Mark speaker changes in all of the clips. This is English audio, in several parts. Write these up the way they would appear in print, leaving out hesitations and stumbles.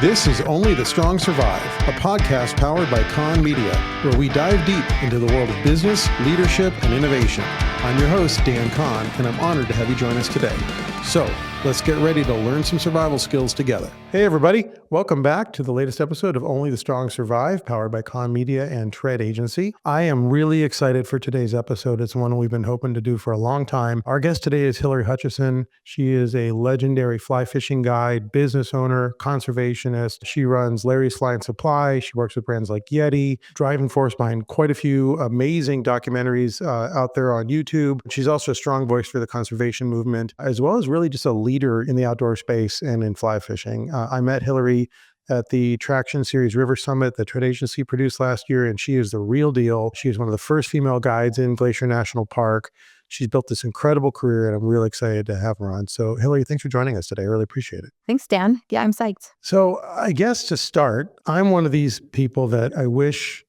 Speaker 1: This is Only the Strong Survive, a podcast powered by Con Media, where we dive deep into the world of business, leadership, and innovation. I'm your host, Dan Kahn, and I'm honored to have you join us today. So, let's get ready to learn some survival skills together. Hey, everybody. Welcome back to the latest episode of Only the Strong Survive, powered by Con Media and Tread Agency. I am really excited for today's episode. It's one we've been hoping to do for a long time. Our guest today is Hilary Hutcheson. She is a legendary fly fishing guide, business owner, conservationist. She runs Larry's Fly and Supply. She works with brands like Yeti, driving force behind quite a few amazing documentaries out there on YouTube. She's also a strong voice for the conservation movement, as well as really just a leader in the outdoor space and in fly fishing. I met Hilary at the Traction Series River Summit that Tread Agency produced last year, and she is the real deal. She is one of the first female guides in Glacier National Park. She's built this incredible career, and I'm really excited to have her on. So, Hilary, thanks for joining us today. I really appreciate it.
Speaker 2: Thanks, Dan. Yeah, I'm psyched.
Speaker 1: So, I guess to start, I'm one of these people that I wish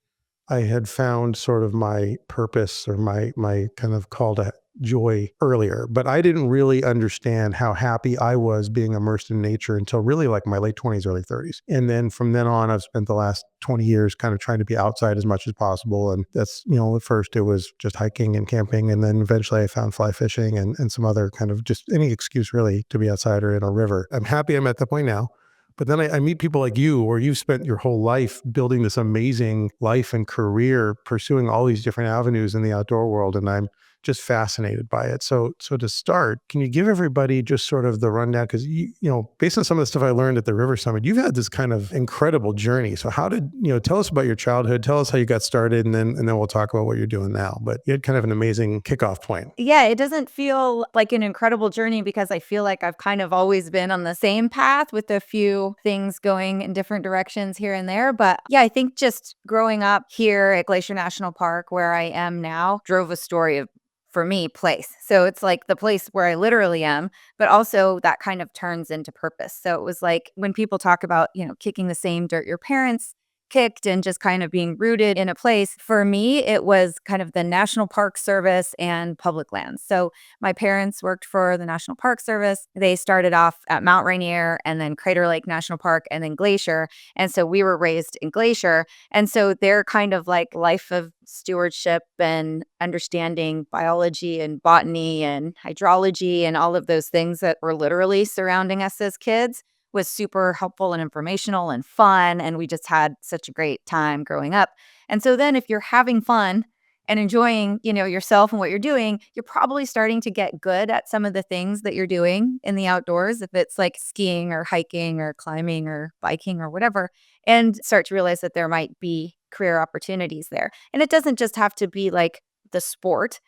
Speaker 1: I had found sort of my purpose or my kind of call to joy earlier, but I didn't really understand how happy I was being immersed in nature until really like my late 20s, early 30s. And then from then on, I've spent the last 20 years kind of trying to be outside as much as possible. And that's, at first it was just hiking and camping. And then eventually I found fly fishing and some other kind of just any excuse really to be outside or in a river. I'm happy I'm at that point now. But then I meet people like you, where you've spent your whole life building this amazing life and career, pursuing all these different avenues in the outdoor world. And I'm just fascinated by it. So to start, can you give everybody just sort of the rundown? Because, based on some of the stuff I learned at the River Summit, you've had this kind of incredible journey. So how did, tell us about your childhood, tell us how you got started, and then we'll talk about what you're doing now. But you had kind of an amazing kickoff point.
Speaker 2: Yeah, it doesn't feel like an incredible journey because I feel like I've kind of always been on the same path with a few things going in different directions here and there. But yeah, I think just growing up here at Glacier National Park, where I am now, drove a story of, for me, place. So it's like the place where I literally am, but also that kind of turns into purpose. So it was like when people talk about, kicking the same dirt your parents kicked and just kind of being rooted in a place. For me, it was kind of the National Park Service and public lands. So my parents worked for the National Park Service. They started off at Mount Rainier and then Crater Lake National Park and then Glacier. And so we were raised in Glacier. And so their kind of like life of stewardship and understanding biology and botany and hydrology and all of those things that were literally surrounding us as kids was super helpful and informational and fun. And we just had such a great time growing up. And so then if you're having fun and enjoying, yourself and what you're doing, you're probably starting to get good at some of the things that you're doing in the outdoors, if it's like skiing or hiking or climbing or biking or whatever, and start to realize that there might be career opportunities there. And it doesn't just have to be like the sport,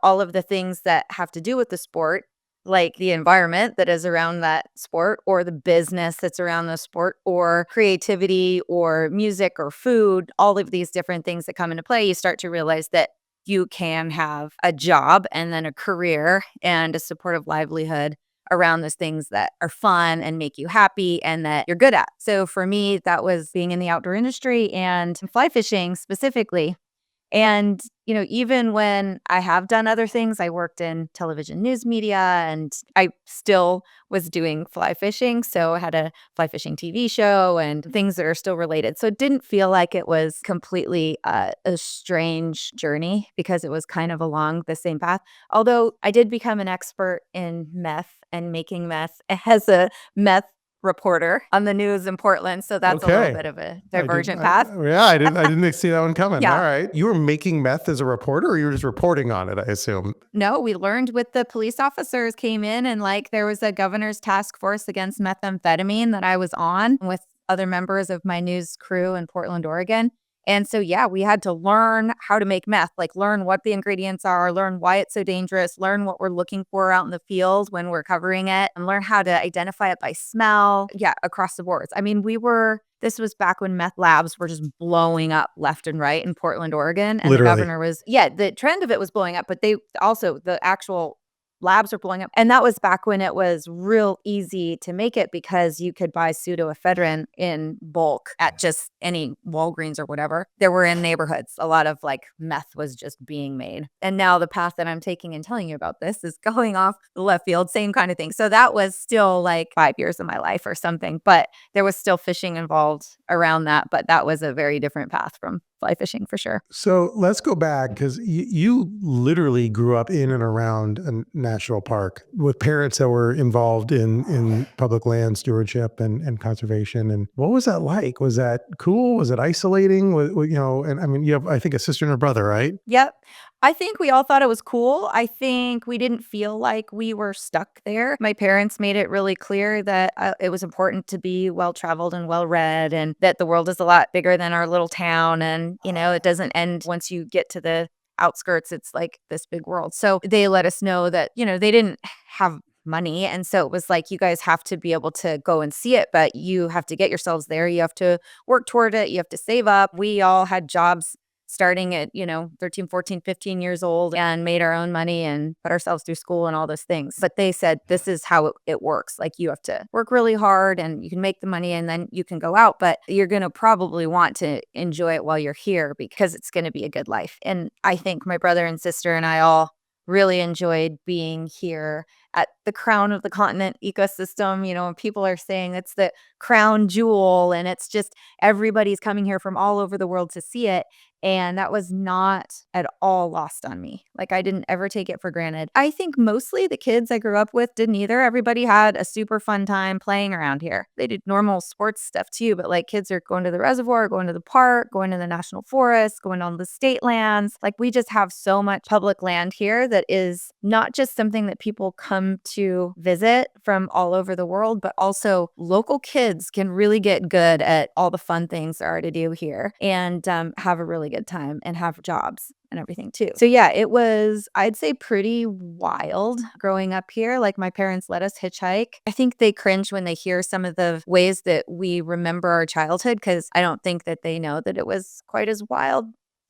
Speaker 2: all of the things that have to do with the sport, like the environment that is around that sport or the business that's around the sport or creativity or music or food, all of these different things that come into play, you start to realize that you can have a job and then a career and a supportive livelihood around those things that are fun and make you happy and that you're good at. So for me, that was being in the outdoor industry and fly fishing specifically. And, even when I have done other things, I worked in television news media and I still was doing fly fishing. So I had a fly fishing TV show and things that are still related. So it didn't feel like it was completely a strange journey because it was kind of along the same path. Although I did become an expert in meth and making meth as a meth reporter on the news in Portland. So that's a little bit of a divergent path.
Speaker 1: I didn't see that one coming.
Speaker 2: Yeah.
Speaker 1: All right. You were making meth as a reporter or you were just reporting on it, I assume?
Speaker 2: No, we learned with the police officers came in and there was a governor's task force against methamphetamine that I was on with other members of my news crew in Portland, Oregon. And so, we had to learn how to make meth, learn what the ingredients are, learn why it's so dangerous, learn what we're looking for out in the field when we're covering it, and learn how to identify it by smell. Yeah, across the boards. I mean, this was back when meth labs were just blowing up left and right in Portland, Oregon. And
Speaker 1: Literally.
Speaker 2: The governor was, the trend of it was blowing up, but they also, the actual labs were blowing up. And that was back when it was real easy to make it because you could buy pseudoephedrine in bulk at just any Walgreens or whatever. There were in neighborhoods. A lot of like meth was just being made. And now the path that I'm taking and telling you about this is going off the left field, same kind of thing. So that was still like 5 years of my life or something, but there was still fishing involved around that. But that was a very different path from fly fishing for sure.
Speaker 1: So let's go back because you literally grew up in and around a national park with parents that were involved in public land stewardship and conservation. And what was that like? Was that cool? Was it isolating? And I mean, you have, I think, a sister and a brother, right?
Speaker 2: Yep. I think we all thought it was cool. I think we didn't feel like we were stuck there. My parents made it really clear that it was important to be well traveled and well read, and that the world is a lot bigger than our little town. And, it doesn't end once you get to the outskirts. It's like this big world. So they let us know that, they didn't have money. And so it was like, you guys have to be able to go and see it, but you have to get yourselves there. You have to work toward it. You have to save up. We all had jobs starting at, 13, 14, 15 years old and made our own money and put ourselves through school and all those things. But they said, this is how it works. Like, you have to work really hard and you can make the money and then you can go out, but you're going to probably want to enjoy it while you're here because it's going to be a good life. And I think my brother and sister and I all really enjoyed being here at the crown of the continent ecosystem. And people are saying it's the crown jewel, and it's just everybody's coming here from all over the world to see it. And that was not at all lost on me. Like, I didn't ever take it for granted. I think mostly the kids I grew up with didn't either. Everybody had a super fun time playing around here. They did normal sports stuff too, but like, kids are going to the reservoir, going to the park, going to the national forest, going on the state lands. Like, we just have so much public land here that is not just something that people come to visit from all over the world, but also local kids can really get good at all the fun things there are to do here and have a really good time and have jobs and everything too. So yeah, it was, I'd say, pretty wild growing up here. Like, my parents let us hitchhike. I think they cringe when they hear some of the ways that we remember our childhood, because I don't think that they know that it was quite as wild,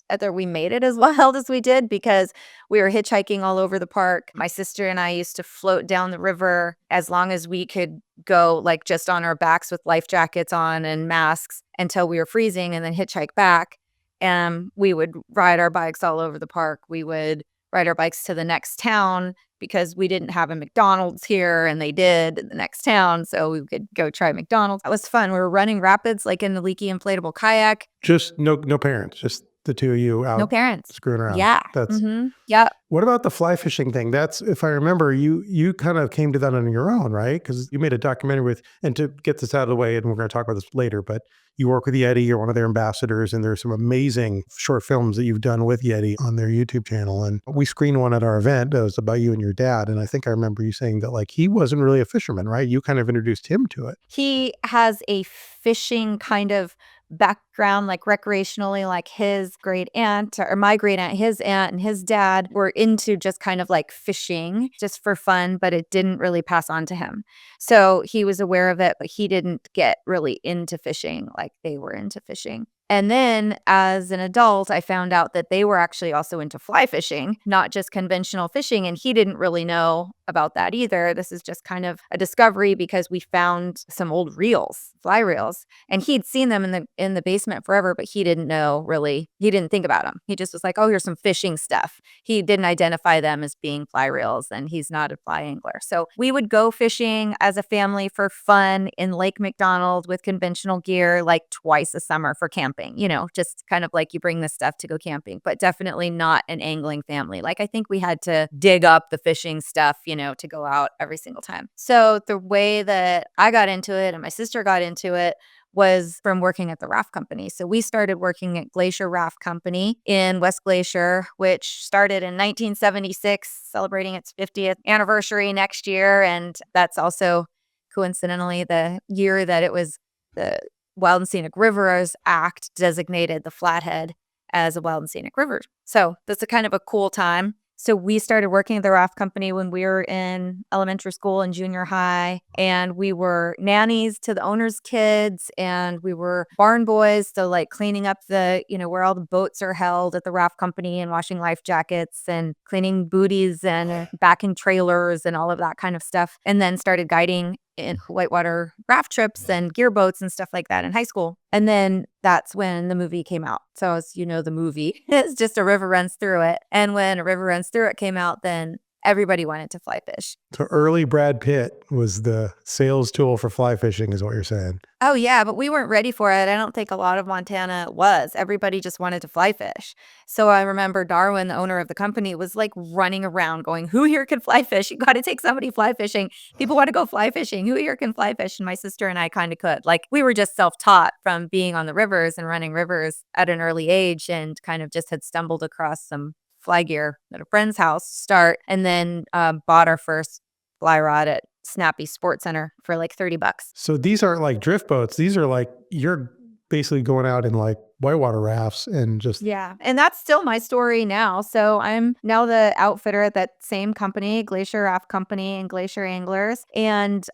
Speaker 2: that we made it as wild as we did, because we were hitchhiking all over the park. My sister and I used to float down the river as long as we could go, like, just on our backs with life jackets on and masks until we were freezing, and then hitchhike back. And we would ride our bikes all over the park. We would ride our bikes to the next town because we didn't have a McDonald's here and they did in the next town. So we could go try McDonald's. That was fun. We were running rapids like in the leaky inflatable kayak.
Speaker 1: Just no parents, just the two of you out
Speaker 2: No parents.
Speaker 1: screwing around.
Speaker 2: Yeah.
Speaker 1: That's
Speaker 2: Yeah.
Speaker 1: What about the fly fishing thing? That's, if I remember, you kind of came to that on your own, right? Because you made a documentary with, and to get this out of the way, and we're going to talk about this later, but you work with Yeti, you're one of their ambassadors, and there's some amazing short films that you've done with Yeti on their YouTube channel. And we screened one at our event that was about you and your dad. And I think I remember you saying that, like, he wasn't really a fisherman, right? You kind of introduced him to it.
Speaker 2: He has a fishing kind of background, like recreationally, like his great aunt or my great aunt, his aunt and his dad were into just kind of like fishing just for fun, but it didn't really pass on to him. So he was aware of it, but he didn't get really into fishing like they were into fishing. And then as an adult, I found out that they were actually also into fly fishing, not just conventional fishing. And he didn't really know about that either. This is just kind of a discovery because we found some old reels, fly reels, and he'd seen them in the basement forever, but he didn't know really, he didn't think about them. He just was like, oh, here's some fishing stuff. He didn't identify them as being fly reels, and he's not a fly angler. So we would go fishing as a family for fun in Lake McDonald with conventional gear like twice a summer for camping, just kind of like you bring this stuff to go camping, but definitely not an angling family. Like, I think we had to dig up the fishing stuff, to go out every single time. So the way that I got into it and my sister got into it was from working at the raft company. So we started working at Glacier Raft Company in West Glacier, which started in 1976, celebrating its 50th anniversary next year. And that's also coincidentally the year that it was the Wild and Scenic Rivers Act designated the Flathead as a wild and scenic river. So that's a kind of a cool time. So we started working at the raft company when we were in elementary school and junior high, and we were nannies to the owner's kids, and we were barn boys, so like cleaning up the, where all the boats are held at the raft company and washing life jackets and cleaning booties and backing trailers and all of that kind of stuff. And then started guiding in whitewater raft trips and gear boats and stuff like that in high school. And then that's when the movie came out. So as you know, the movie is just A River Runs Through It. And when A River Runs Through It came out, then everybody wanted to fly fish.
Speaker 1: So early Brad Pitt was the sales tool for fly fishing is what you're saying.
Speaker 2: Oh, yeah, but we weren't ready for it. I don't think a lot of Montana was. Everybody just wanted to fly fish. So I remember Darwin, the owner of the company, was like running around going, who here can fly fish? You got to take somebody fly fishing. People want to go fly fishing. Who here can fly fish? And my sister and I kind of could. Like we were just self-taught from being on the rivers and running rivers at an early age and kind of just had stumbled across some fly gear at a friend's house to start and then bought our first fly rod at Snappy Sports Center for like $30.
Speaker 1: So these aren't like drift boats. These are like, you're basically going out in like whitewater rafts and just.
Speaker 2: Yeah. And that's still my story now. So I'm now the outfitter at that same company, Glacier Raft Company and Glacier Anglers. And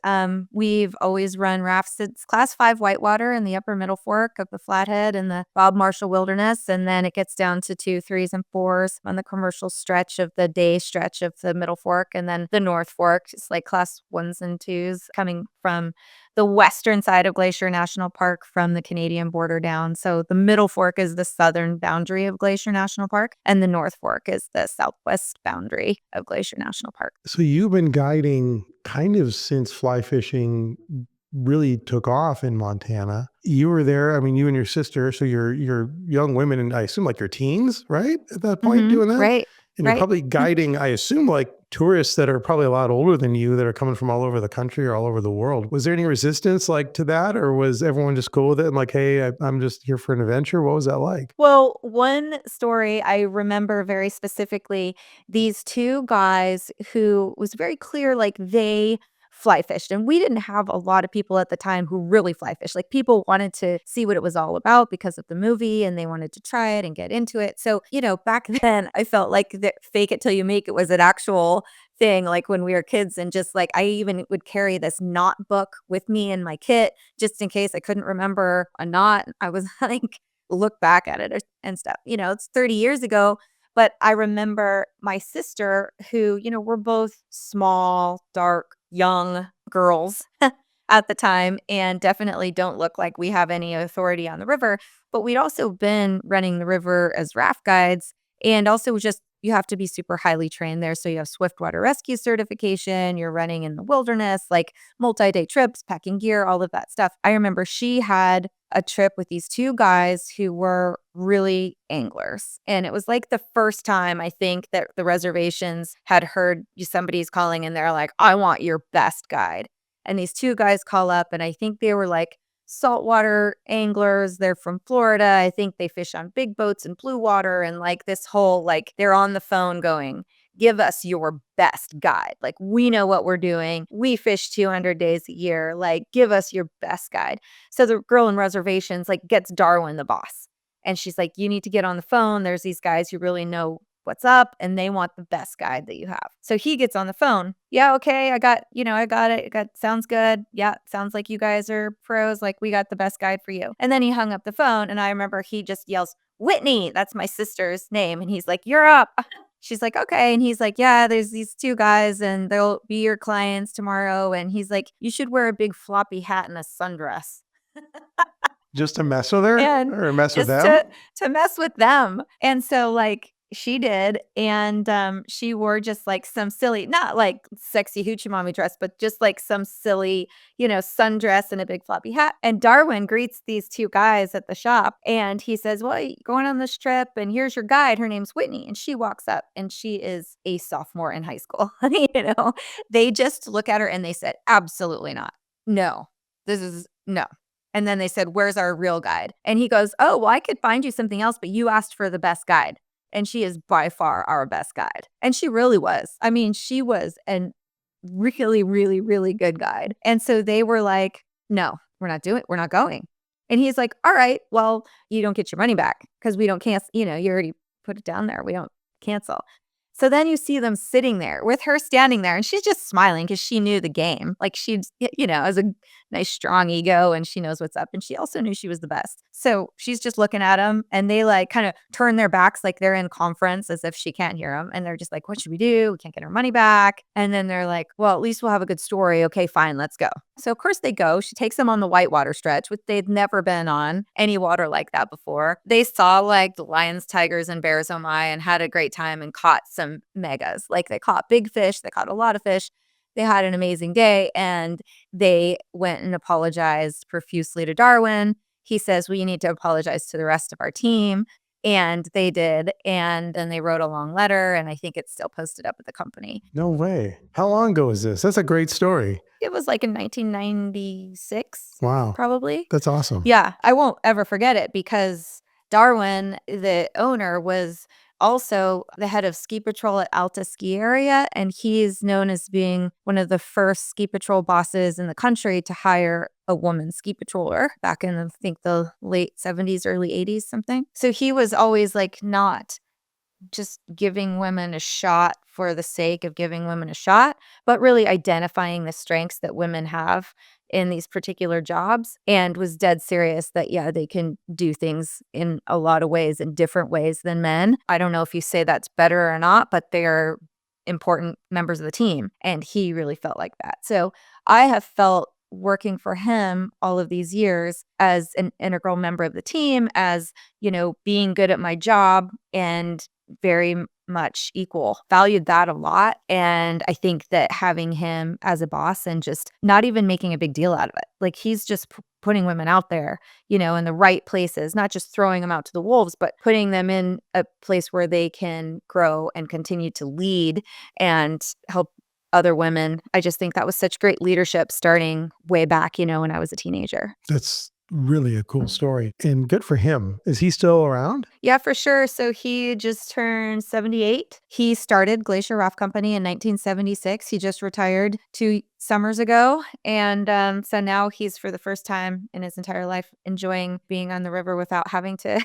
Speaker 2: we've always run rafts. It's class 5 whitewater in the upper middle fork of the Flathead and the Bob Marshall Wilderness. And then it gets down to 2, 3s, and 4s on the commercial stretch of the day stretch of the middle fork. And then the North Fork, it's like class 1s and 2s coming from the western side of Glacier National Park from the Canadian border down. So the middle fork is the southern boundary of Glacier National Park, and the North Fork is the southwest boundary of Glacier National Park.
Speaker 1: So you've been guiding kind of since fly fishing really took off in Montana. You were there, I mean, you and your sister, so you're young women, and I assume like your teens, right? At that point doing that?
Speaker 2: Right.
Speaker 1: And you're probably guiding, I assume, like tourists that are probably a lot older than you that are coming from all over the country or all over the world. Was there any resistance like to that? Or was everyone just cool with it and like, hey, I'm just here for an adventure? What was that like?
Speaker 2: Well, one story I remember very specifically, these two guys who was very clear, like they fly fished. And we didn't have a lot of people at the time who really fly fish. Like people wanted to see what it was all about because of the movie and they wanted to try it and get into it. So, back then I felt like the fake it till you make it was an actual thing, like when we were kids. And just like I even would carry this knot book with me in my kit just in case I couldn't remember a knot. I was like, look back at it and stuff. It's 30 years ago. But I remember my sister who, we're both small, dark, young girls at the time and definitely don't look like we have any authority on the river. But we'd also been running the river as raft guides and also just you have to be super highly trained there. So you have Swiftwater Rescue certification, you're running in the wilderness, like multi-day trips, packing gear, all of that stuff. I remember she had a trip with these two guys who were really anglers. And it was like the first time I think that the reservations had heard somebody's calling and they're like, I want your best guide. And these two guys call up and I think they were like saltwater anglers. They're from Florida. I think they fish on big boats in blue water and like this whole, like they're on the phone going, give us your best guide. Like we know what we're doing. We fish 200 days a year. Like give us your best guide. So the girl in reservations like gets Darwin, the boss. And she's like, you need to get on the phone. There's these guys who really know what's up and they want the best guide that you have. So he gets on the phone. Yeah, okay, I got it. Sounds good. Yeah, sounds like you guys are pros. Like we got the best guide for you. And then he hung up the phone and I remember he just yells, Whitney, that's my sister's name. And he's like, you're up. She's like, okay. And he's like, yeah, there's these two guys and they'll be your clients tomorrow. And he's like, you should wear a big floppy hat and a sundress.
Speaker 1: Just to mess with her or mess with them?
Speaker 2: To mess with them. And so like she did. And she wore just like some silly, not like sexy hoochie mommy dress, but just like some silly, sundress and a big floppy hat. And Darwin greets these two guys at the shop and he says, well, you're going on this trip and here's your guide. Her name's Whitney. And she walks up and she is a sophomore in high school. They just look at her and they said, absolutely not. No, no. And then they said, where's our real guide? And he goes, oh, well, I could find you something else, but you asked for the best guide. And she is by far our best guide. And she really was. I mean, she was a really, really, really good guide. And so they were like, no, we're not going. And he's like, all right, well, you don't get your money back because we don't cancel, you already put it down there. We don't cancel. So then you see them sitting there with her standing there and she's just smiling because she knew the game. Like she, has a nice strong ego and she knows what's up. And she also knew she was the best. So she's just looking at them and they like kind of turn their backs like they're in conference as if she can't hear them. And they're just like, what should we do? We can't get our money back. And then they're like, well, at least we'll have a good story. Okay, fine, let's go. So of course they go. She takes them on the whitewater stretch, which they'd never been on any water like that before. They saw like the lions, tigers, and bears, oh my, and had a great time and caught some megas. Like they caught big fish, they caught a lot of fish. They had an amazing day and they went and apologized profusely to Darwin. He says, well, you need to apologize to the rest of our team. And they did. And then they wrote a long letter. And I think it's still posted up at the company.
Speaker 1: No way. How long ago is this? That's a great story.
Speaker 2: It was like in 1996.
Speaker 1: Wow.
Speaker 2: Probably.
Speaker 1: That's awesome.
Speaker 2: Yeah. I won't ever forget it because Darwin, the owner, was also the head of ski patrol at Alta Ski Area. And he's known as being one of the first ski patrol bosses in the country to hire a woman ski patroller back in, I think, the late 70s, early 80s, something. So he was always like not just giving women a shot for the sake of giving women a shot, but really identifying the strengths that women have in these particular jobs and was dead serious that, yeah, they can do things in a lot of ways, in different ways than men. I don't know if you say that's better or not, but they're important members of the team. And he really felt like that. So I have felt working for him all of these years as an integral member of the team, as, being good at my job and very much equal. Valued that a lot. And I think that having him as a boss and just not even making a big deal out of it, like he's just putting women out there, in the right places, not just throwing them out to the wolves, but putting them in a place where they can grow and continue to lead and help other women. I just think that was such great leadership starting way back, when I was a teenager.
Speaker 1: That's really a cool story and good for him. Is he still around?
Speaker 2: Yeah, for sure. So he just turned 78. He started Glacier Raft Company in 1976. He just retired 2 summers ago. And so now he's, for the first time in his entire life, enjoying being on the river without having to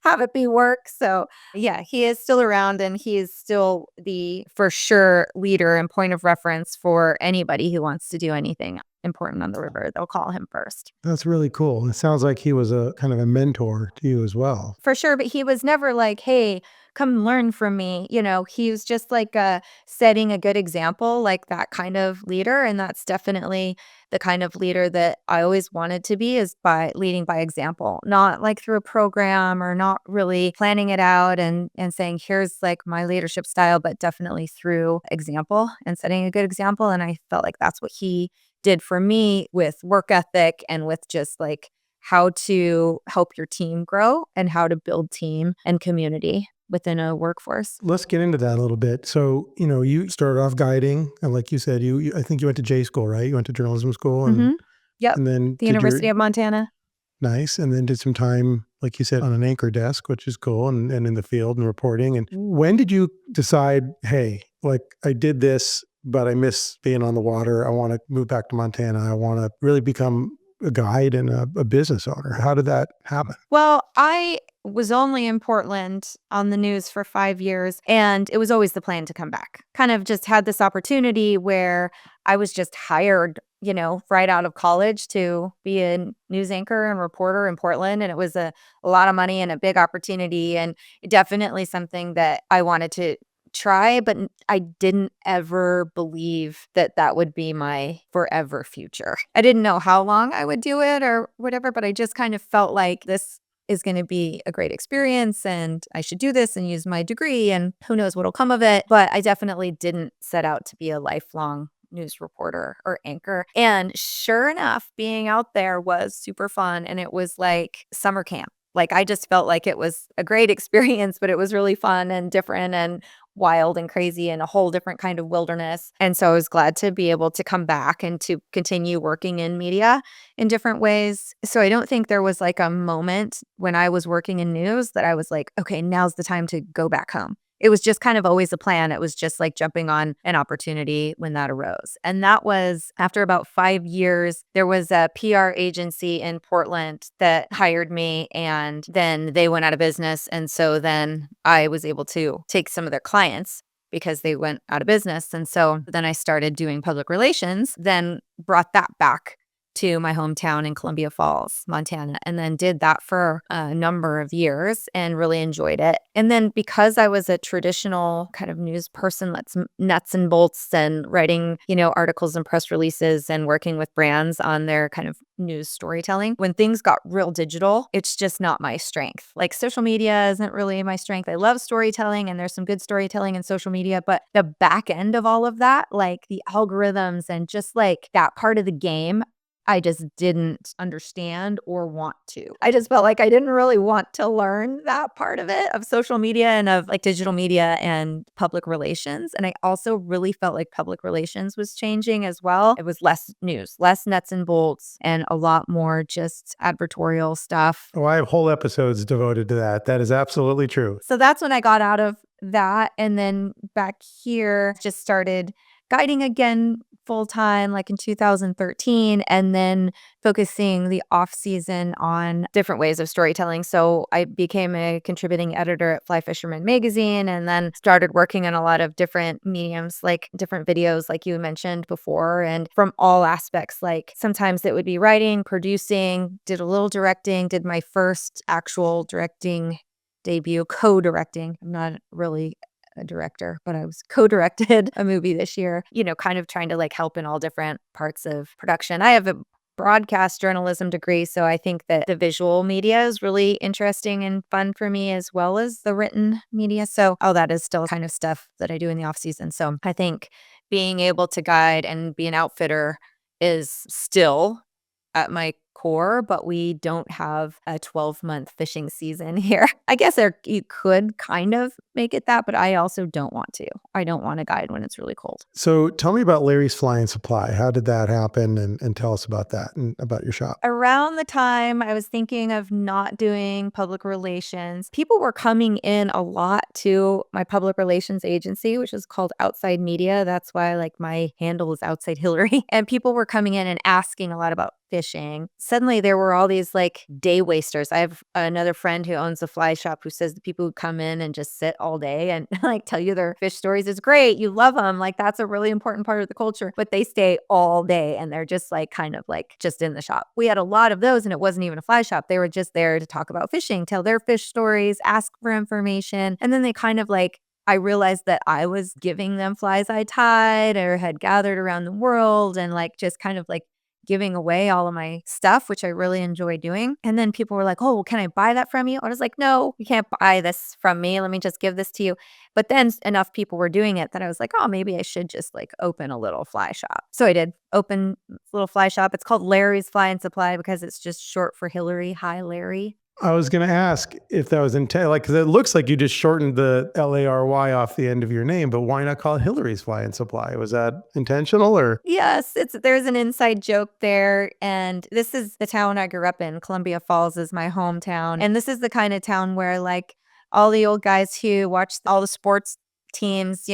Speaker 2: have it be work. So yeah, he is still around and he is still the, for sure, leader and point of reference for anybody who wants to do anything important on the river. They'll call him first.
Speaker 1: That's really cool. It sounds like he was a kind of a mentor to you as well.
Speaker 2: For sure, but he was never like, hey, come learn from me. He was just like setting a good example, like that kind of leader. And that's definitely the kind of leader that I always wanted to be, is by leading by example, not like through a program or not really planning it out and saying, here's like my leadership style, but definitely through example and setting a good example. And I felt like that's what he did for me with work ethic and with just like how to help your team grow and how to build team and community within a workforce.
Speaker 1: Let's get into that a little bit. So, you started off guiding, and like you said, I think you went to J school, right? You went to journalism school, and
Speaker 2: Yep.
Speaker 1: and then
Speaker 2: The University of Montana.
Speaker 1: Nice, and then did some time, like you said, on an anchor desk, which is cool, and in the field and reporting. And when did you decide, hey, like I did this, but I miss being on the water. I want to move back to Montana. I want to really become a guide and a business owner. How did that happen?
Speaker 2: Well, I was only in Portland on the news for 5 years, and it was always the plan to come back. Kind of just had this opportunity where I was just hired, right out of college to be a news anchor and reporter in Portland. And it was a lot of money and a big opportunity, and definitely something that I wanted to try, but I didn't ever believe that that would be my forever future. I didn't know how long I would do it or whatever, but I just kind of felt like this is going to be a great experience and I should do this and use my degree and who knows what'll come of it. But I definitely didn't set out to be a lifelong news reporter or anchor. And sure enough, being out there was super fun. And it was like summer camp. Like I just felt like it was a great experience, but it was really fun and different and wild and crazy and a whole different kind of wilderness. And so I was glad to be able to come back and to continue working in media in different ways. So I don't think there was like a moment when I was working in news that I was like, okay, now's the time to go back home. it was just kind of always a plan. It was just like jumping on an opportunity when that arose. And that was after about 5 years, there was a PR agency in Portland that hired me, and then they went out of business. And so then I was able to take some of their clients because they went out of business. And so then I started doing public relations, then brought that back to my hometown in Columbia Falls, Montana, and then did that for a number of years and really enjoyed it. And then because I was a traditional kind of news person, that's nuts and bolts and writing, articles and press releases and working with brands on their kind of news storytelling, when things got real digital, it's just not my strength. Like social media isn't really my strength. I love storytelling and there's some good storytelling in social media, but the back end of all of that, like the algorithms and just like that part of the game, I just didn't understand or want to. I just felt like I didn't really want to learn that part of it, of social media and of like digital media and public relations. And I also really felt like public relations was changing as well. It was less news, less nuts and bolts, and a lot more just advertorial stuff.
Speaker 1: Oh, I have whole episodes devoted to that. That is absolutely true.
Speaker 2: So that's when I got out of that. And then back here, just started guiding again full time, like in 2013, and then focusing the off season on different ways of storytelling. So I became a contributing editor at Fly Fisherman magazine, and then started working on a lot of different mediums, like different videos, like you mentioned before, and from all aspects. Like sometimes it would be writing, producing, did a little directing, did my first actual directing debut, co-directing. I'm not really a director, but I was co-directed a movie this year, kind of trying to like help in all different parts of production. I have a broadcast journalism degree, so I think that the visual media is really interesting and fun for me, as well as the written media. So all that is still kind of stuff that I do in the off season. So I think being able to guide and be an outfitter is still at my core, but we don't have a 12-month fishing season here. I guess you could kind of make it that, but I also don't want to. I don't want to guide when it's really cold.
Speaker 1: So tell me about Larry's Fly and Supply. How did that happen? And tell us about that and about your shop.
Speaker 2: Around the time I was thinking of not doing public relations, people were coming in a lot to my public relations agency, which is called Outside Media. That's why like my handle is Outside Hillary. And people were coming in and asking a lot about fishing. Suddenly there were all these like day wasters. I have another friend who owns a fly shop who says the people who come in and just sit all day and like tell you their fish stories is great. You love them. Like that's a really important part of the culture, but they stay all day and they're just like kind of like just in the shop. We had a lot of those and it wasn't even a fly shop. They were just there to talk about fishing, tell their fish stories, ask for information. And then they kind of like, I realized that I was giving them flies I tied or had gathered around the world and like just kind of like giving away all of my stuff, which I really enjoy doing. And then people were like, oh, well, can I buy that from you? I was like, no, you can't buy this from me. Let me just give this to you. But then enough people were doing it that I was like, oh, maybe I should just like open a little fly shop. So I did open a little fly shop. It's called Larry's Fly and Supply because it's just short for Hilary. Hi, Larry.
Speaker 1: I was going to ask if that was intent, like, because it looks like you just shortened the Lary off the end of your name, but why not call it Hillary's Fly and Supply? Was that intentional or?
Speaker 2: Yes, there's an inside joke there. And this is the town I grew up in. Columbia Falls is my hometown. And this is the kind of town where like all the old guys who watch all the sports teams,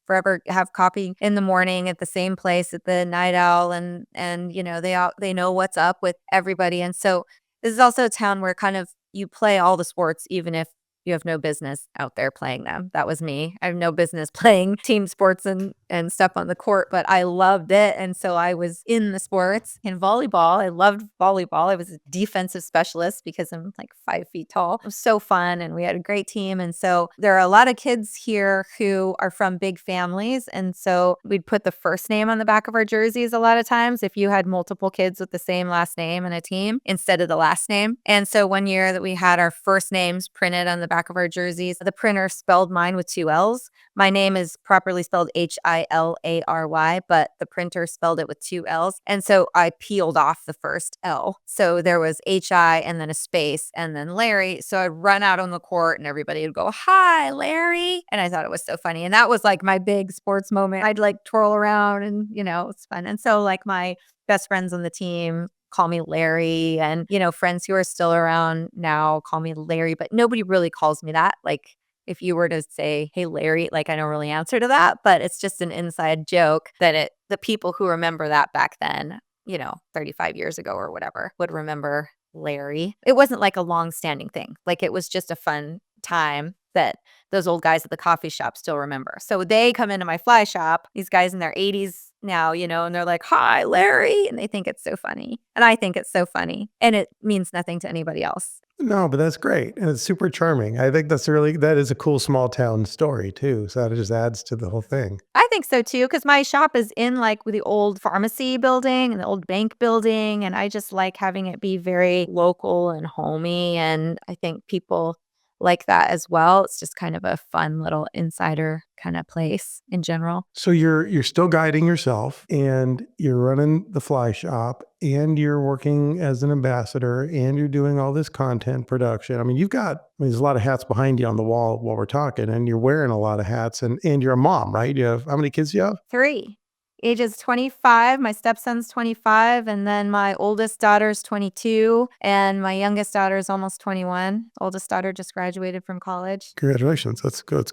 Speaker 2: forever have coffee in the morning at the same place at the Night Owl and they know what's up with everybody. And so this is also a town where kind of you play all the sports, even if you have no business out there playing them. That was me. I have no business playing team sports and stuff on the court, but I loved it. And so I was in the sports. In volleyball, I loved volleyball. I was a defensive specialist because I'm like 5 feet tall. It was so fun and we had a great team. And so there are a lot of kids here who are from big families. And so we'd put the first name on the back of our jerseys a lot of times if you had multiple kids with the same last name in a team instead of the last name. And so one year that we had our first names printed on the back of our jerseys, the printer spelled mine with 2 L's. My name is properly spelled Hilary, but the printer spelled it with 2 L's. And so I peeled off the first L. So there was HI and then a space and then Larry. So I'd run out on the court and everybody would go, hi, Larry. And I thought it was so funny. And that was like my big sports moment. I'd like twirl around and, it's fun. And so like my best friends on the team call me Larry and, friends who are still around now call me Larry, but nobody really calls me that. Like if you were to say, hey, Larry, like I don't really answer to that, but it's just an inside joke that the people who remember that back then, 35 years ago or whatever, would remember Larry. It wasn't like a long-standing thing. Like it was just a fun time that those old guys at the coffee shop still remember. So they come into my fly shop, these guys in their 80s now, and they're like, hi, Larry. And they think it's so funny. And I think it's so funny. And it means nothing to anybody else.
Speaker 1: No, but that's great. And it's super charming. I think that is a cool small town story too. So that just adds to the whole thing.
Speaker 2: I think so too, because my shop is in like the old pharmacy building and the old bank building. And I just like having it be very local and homey. And I think people like that as well. It's just kind of a fun little insider kind of place in general.
Speaker 1: So you're still guiding yourself and you're running the fly shop and you're working as an ambassador and you're doing all this content production. I mean, there's a lot of hats behind you on the wall while we're talking and you're wearing a lot of hats and you're a mom, right? How many kids do you have?
Speaker 2: 3. Ages 25, my stepson's 25, and then my oldest daughter's 22, and my youngest daughter is almost 21. Oldest daughter just graduated from college.
Speaker 1: Congratulations. That's good.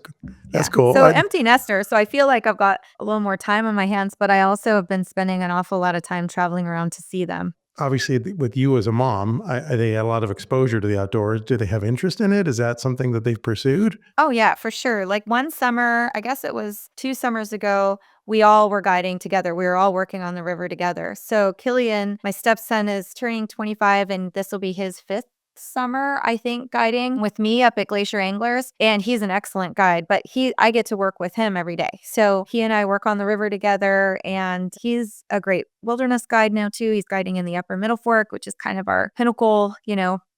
Speaker 1: That's
Speaker 2: Yeah.
Speaker 1: cool.
Speaker 2: So empty nester. So I feel like I've got a little more time on my hands, but I also have been spending an awful lot of time traveling around to see them.
Speaker 1: Obviously, with you as a mom, they had a lot of exposure to the outdoors. Do they have interest in it? Is that something that they've pursued?
Speaker 2: Oh, yeah, for sure. Like one summer, I guess it was 2 summers ago, we all were guiding together. We were all working on the river together. So Killian, my stepson, is turning 25, and this will be his 5th summer, I think, guiding with me up at Glacier Anglers. And he's an excellent guide, but I get to work with him every day. So he and I work on the river together, and he's a great wilderness guide now too. He's guiding in the Upper Middle Fork, which is kind of our pinnacle,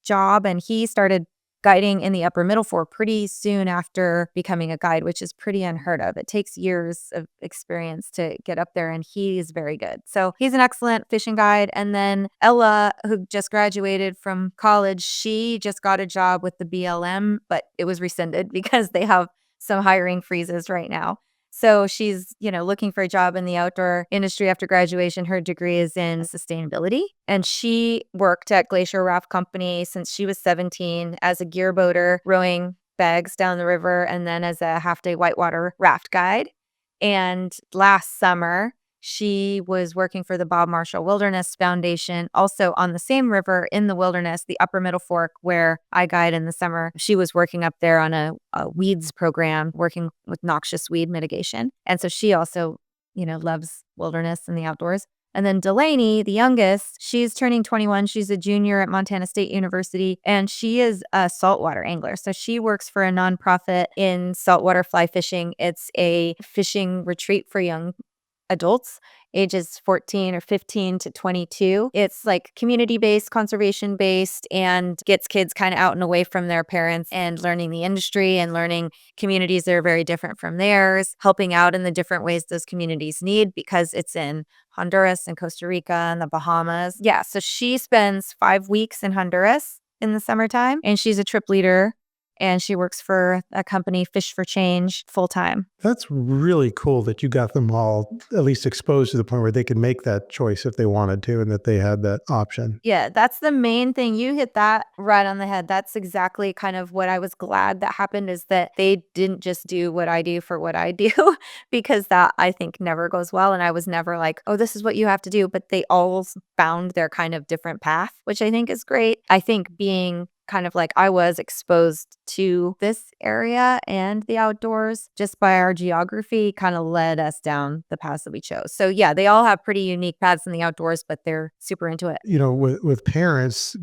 Speaker 2: job. And he started guiding in the Upper Middle Fork pretty soon after becoming a guide, which is pretty unheard of. It takes years of experience to get up there, and he's very good. So he's an excellent fishing guide. And then Ella, who just graduated from college, she just got a job with the BLM, but it was rescinded because they have some hiring freezes right now. So she's, looking for a job in the outdoor industry after graduation. Her degree is in sustainability, and she worked at Glacier Raft Company since she was 17 as a gear boater, rowing bags down the river, and then as a half-day whitewater raft guide. And last summer, she was working for the Bob Marshall Wilderness Foundation, also on the same river in the wilderness, the Upper Middle Fork, where I guide in the summer. She was working up there on a weeds program, working with noxious weed mitigation. And so she also, loves wilderness and the outdoors. And then Delaney, the youngest, she's turning 21. She's a junior at Montana State University, and she is a saltwater angler. So she works for a nonprofit in saltwater fly fishing. It's a fishing retreat for young adults ages 14 or 15 to 22. It's like community-based, conservation-based, and gets kids kind of out and away from their parents and learning the industry and learning communities that are very different from theirs, helping out in the different ways those communities need, because it's in Honduras and Costa Rica and the Bahamas. Yeah, so she spends 5 weeks in Honduras in the summertime, and she's a trip leader. And she works for a company, Fish for Change, full time.
Speaker 1: That's really cool that you got them all at least exposed to the point where they could make that choice if they wanted to, and that they had that option.
Speaker 2: Yeah, that's the main thing. You hit that right on the head. That's exactly kind of what I was glad that happened, is that they didn't just do what I do for what I do, because that, I think, never goes well. And I was never like, oh, this is what you have to do. But they all found their kind of different path, which I think is great. I think being kind of like I was exposed to this area and the outdoors just by our geography kind of led us down the paths that we chose. So yeah, they all have pretty unique paths in the outdoors, but they're super into it.
Speaker 1: With parents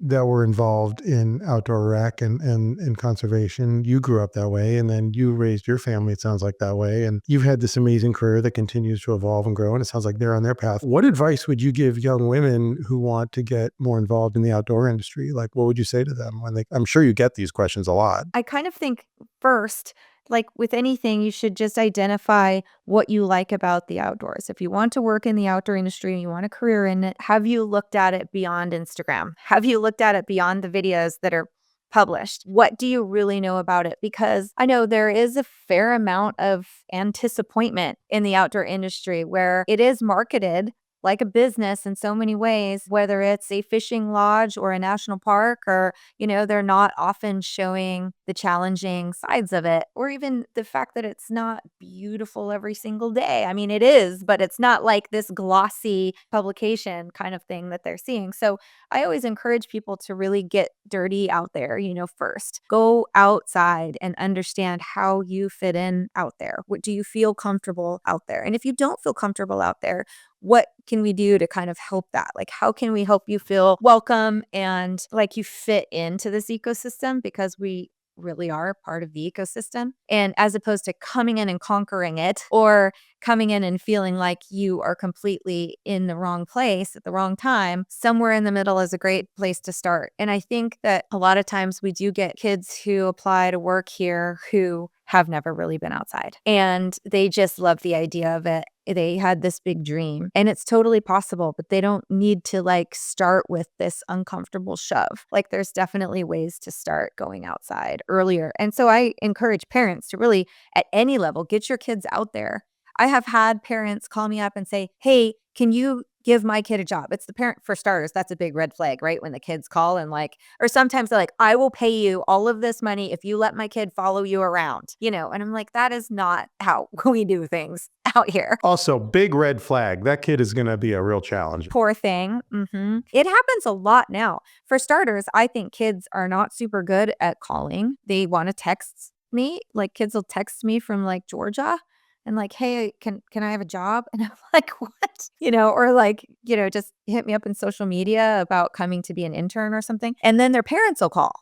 Speaker 1: that were involved in outdoor rec and conservation, you grew up that way, and then you raised your family, it sounds like, that way, and you've had this amazing career that continues to evolve and grow, and it sounds like they're on their path. What advice would you give young women who want to get more involved in the outdoor industry? Like, what would you say to them I'm sure you get these questions a lot.
Speaker 2: I kind of think first, like with anything, you should just identify what you like about the outdoors. If you want to work in the outdoor industry and you want a career in it, have you looked at it beyond Instagram? Have you looked at it beyond the videos that are published? What do you really know about it? Because I know there is a fair amount of disappointment in the outdoor industry where it is marketed like a business in so many ways, whether it's a fishing lodge or a national park, or, they're not often showing the challenging sides of it, or even the fact that it's not beautiful every single day. I mean, it is, but it's not like this glossy publication kind of thing that they're seeing. So I always encourage people to really get dirty out there, first. Go outside and understand how you fit in out there. What do you feel comfortable out there? And if you don't feel comfortable out there, what can we do to kind of help that? Like, how can we help you feel welcome and like you fit into this ecosystem, because we really are part of the ecosystem, and as opposed to coming in and conquering it, or coming in and feeling like you are completely in the wrong place at the wrong time. Somewhere in the middle is a great place to start. And I think that a lot of times we do get kids who apply to work here who have never really been outside, and they just love the idea of it. They had this big dream, and it's totally possible, but they don't need to like start with this uncomfortable shove. Like, there's definitely ways to start going outside earlier. And so I encourage parents to really, at any level, get your kids out there. I have had parents call me up and say, "Hey, can you give my kid a job?" It's the parent, for starters. That's a big red flag, right? When the kids call and like, or sometimes they're like, "I will pay you all of this money if you let my kid follow you around," and I'm like, that is not how we do things out here.
Speaker 1: Also, big red flag. That kid is going to be a real challenge.
Speaker 2: Poor thing. It happens a lot now. For starters, I think kids are not super good at calling. They want to text me. Like, kids will text me from like Georgia and like, "Hey, can I have a job?" And I'm like, "What?" Or like, just hit me up in social media about coming to be an intern or something. And then their parents will call.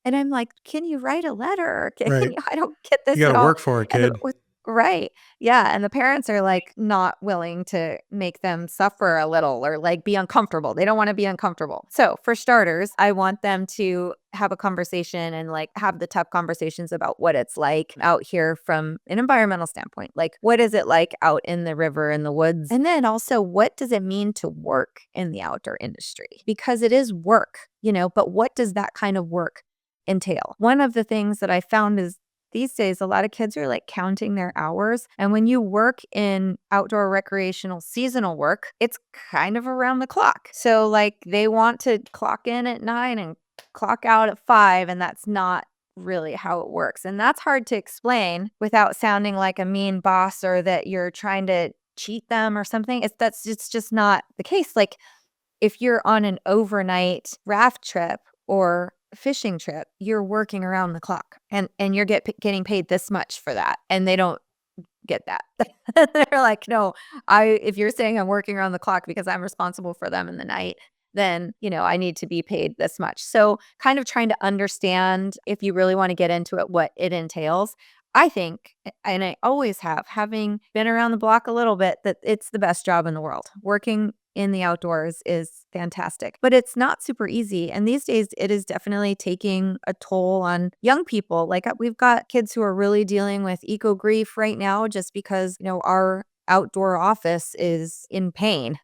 Speaker 2: And I'm like, "Can you write a letter?
Speaker 1: Right.
Speaker 2: I don't get this
Speaker 1: You got
Speaker 2: at
Speaker 1: to
Speaker 2: all."
Speaker 1: work for it,
Speaker 2: And
Speaker 1: kid.
Speaker 2: right. Yeah. And the parents are like not willing to make them suffer a little or like be uncomfortable. They don't want to be uncomfortable. So for starters, I want them to have a conversation and like have the tough conversations about what it's like out here from an environmental standpoint. Like, what is it like out in the river, in the woods? And then also, what does it mean to work in the outdoor industry? Because it is work, but what does that kind of work entail? One of the things that I found is these days, a lot of kids are like counting their hours. And when you work in outdoor recreational seasonal work, it's kind of around the clock. So like, they want to clock in at 9 and clock out at 5. And that's not really how it works. And that's hard to explain without sounding like a mean boss or that you're trying to cheat them or something. It's just not the case. Like, if you're on an overnight raft trip or fishing trip, you're working around the clock and you're getting paid this much for that. And they don't get that. They're like, "No, if you're saying I'm working around the clock because I'm responsible for them in the night, then, I need to be paid this much." So kind of trying to understand, if you really want to get into it, what it entails. I think, and I always have, having been around the block a little bit, that it's the best job in the world. Working in the outdoors is fantastic, but it's not super easy. And these days it is definitely taking a toll on young people. Like, we've got kids who are really dealing with eco grief right now just because, our outdoor office is in pain.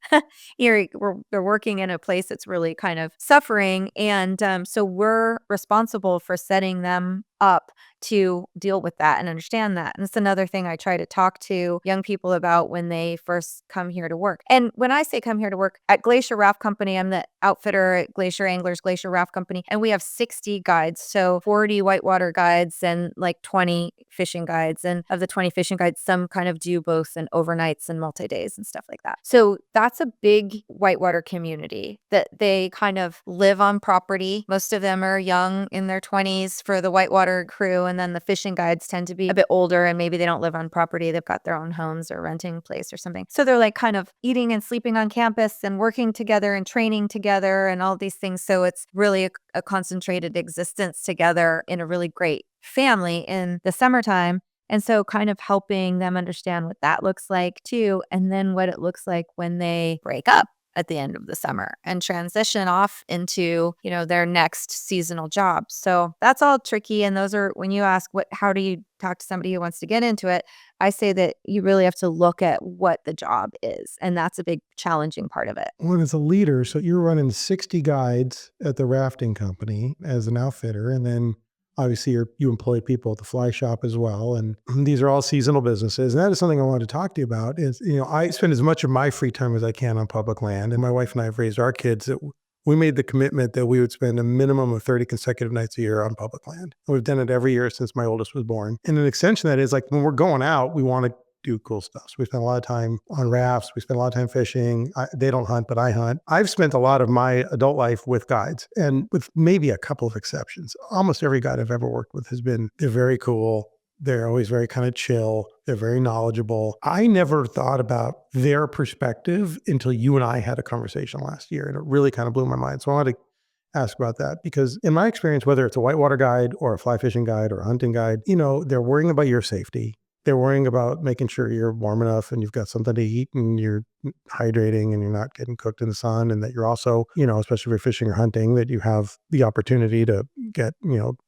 Speaker 2: They're working in a place that's really kind of suffering. And so we're responsible for setting them up to deal with that and understand that. And it's another thing I try to talk to young people about when they first come here to work. And when I say come here to work, at Glacier Raft Company, I'm the outfitter at Glacier Anglers, Glacier Raft Company, and we have 60 guides. So 40 whitewater guides and like 20 fishing guides. And of the 20 fishing guides, some kind of do both and overnights and multi-days and stuff like that. So that's a big whitewater community that they kind of live on property. Most of them are young, in their 20s for the whitewater crew. And then the fishing guides tend to be a bit older and maybe they don't live on property. They've got their own homes or renting a place or something. So they're like kind of eating and sleeping on campus and working together and training together and all these things. So it's really a concentrated existence together in a really great family in the summertime. And so kind of helping them understand what that looks like too, and then what it looks like when they break up at the end of the summer and transition off into, their next seasonal job. So that's all tricky. And those are, when you ask how do you talk to somebody who wants to get into it, I say that you really have to look at what the job is. And that's a big challenging part of it.
Speaker 1: Well, as a leader, so you're running 60 guides at the rafting company as an outfitter, and then Obviously, you employ people at the fly shop as well. And these are all seasonal businesses. And that is something I wanted to talk to you about is, I spend as much of my free time as I can on public land. And my wife and I have raised our kids that we made the commitment that we would spend a minimum of 30 consecutive nights a year on public land. And we've done it every year since my oldest was born. And an extension of that is like when we're going out, we want to do cool stuff. So we spend a lot of time on rafts. We spend a lot of time fishing. They don't hunt, but I hunt. I've spent a lot of my adult life with guides, and with maybe a couple of exceptions. Almost every guide I've ever worked with they're very cool. They're always very kind of chill. They're very knowledgeable. I never thought about their perspective until you and I had a conversation last year, and it really kind of blew my mind. So I wanted to ask about that because in my experience, whether it's a whitewater guide or a fly fishing guide or a hunting guide, they're worrying about your safety. They're worrying about making sure you're warm enough and you've got something to eat and you're hydrating and you're not getting cooked in the sun, and that you're also, especially if you're fishing or hunting, that you have the opportunity to get,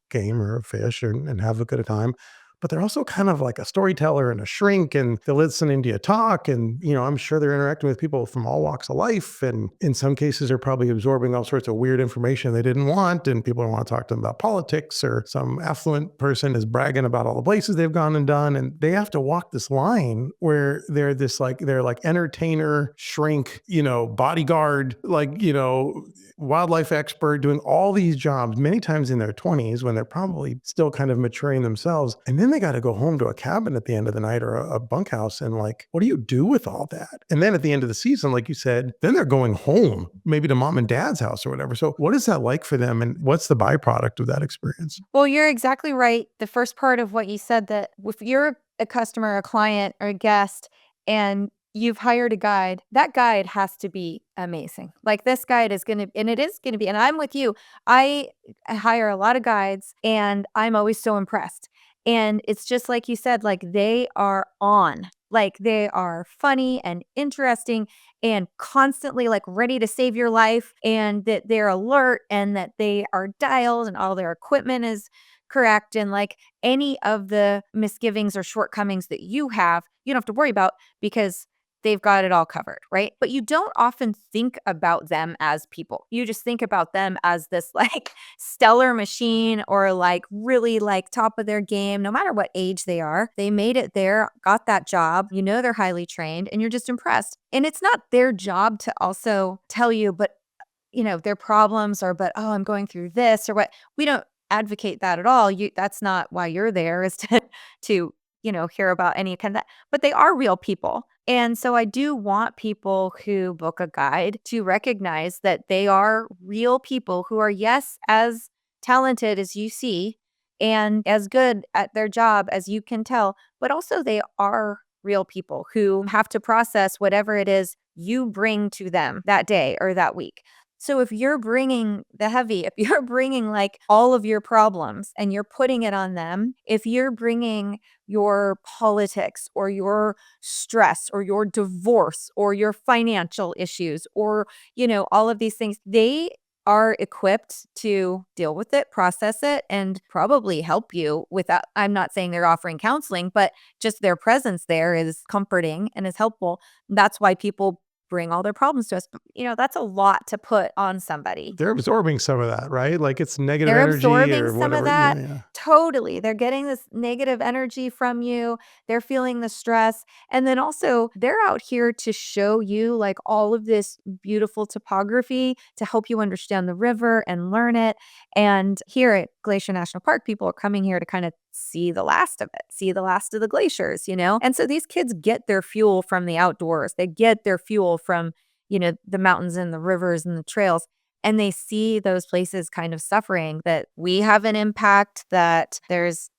Speaker 1: game or a fish and have a good time. But they're also kind of like a storyteller and a shrink, and they're listening to you talk. And, I'm sure they're interacting with people from all walks of life. And in some cases, they're probably absorbing all sorts of weird information they didn't want. And people don't want to talk to them about politics, or some affluent person is bragging about all the places they've gone and done. And they have to walk this line where they're like entertainer, shrink, bodyguard, wildlife expert, doing all these jobs, many times in their 20s when they're probably still kind of maturing themselves. And then they got to go home to a cabin at the end of the night, or a bunkhouse. And what do you do with all that? And then at the end of the season, like you said, then they're going home, maybe to mom and dad's house or whatever. So what is that like for them? And what's the byproduct of that experience?
Speaker 2: Well, you're exactly right. The first part of what you said, that if you're a customer, a client, or a guest, and you've hired a guide, that guide has to be amazing. Like, this guide is going to, and it is going to be, and I'm with you. I hire a lot of guides and I'm always so impressed. And it's just like you said, like, they are on, like, they are funny and interesting and constantly like ready to save your life, and that they're alert and that they are dialed and all their equipment is correct. And like any of the misgivings or shortcomings that you have, you don't have to worry about because they've got it all covered, right? But you don't often think about them as people. You just think about them as this like stellar machine, or like really like top of their game, no matter what age they are. They made it there, got that job, they're highly trained, and you're just impressed. And it's not their job to also tell you, but their problems, or, but, oh, I'm going through this or what. We don't advocate that at all. That's not why you're there, is to, hear about any kind of that. But they are real people. And so I do want people who book a guide to recognize that they are real people who are, yes, as talented as you see and as good at their job as you can tell, but also they are real people who have to process whatever it is you bring to them that day or that week. So if you're bringing the heavy, if you're bringing like all of your problems and you're putting it on them, if you're bringing your politics or your stress or your divorce or your financial issues or, all of these things, they are equipped to deal with it, process it, and probably help you with that. I'm not saying they're offering counseling, but just their presence there is comforting and is helpful. That's why people bring all their problems to us. But, that's a lot to put on somebody.
Speaker 1: They're absorbing some of that, right? Like, it's negative
Speaker 2: They're
Speaker 1: energy
Speaker 2: absorbing
Speaker 1: or
Speaker 2: some
Speaker 1: whatever.
Speaker 2: of that.
Speaker 1: Yeah.
Speaker 2: Totally. They're getting this negative energy from you. They're feeling the stress. And then also, they're out here to show you like all of this beautiful topography to help you understand the river and learn it. And here at Glacier National Park, people are coming here to kind of see the last of it, see the last of the glaciers, And so these kids get their fuel from the outdoors. They get their fuel from, the mountains and the rivers and the trails. And they see those places kind of suffering, that we have an impact, that there's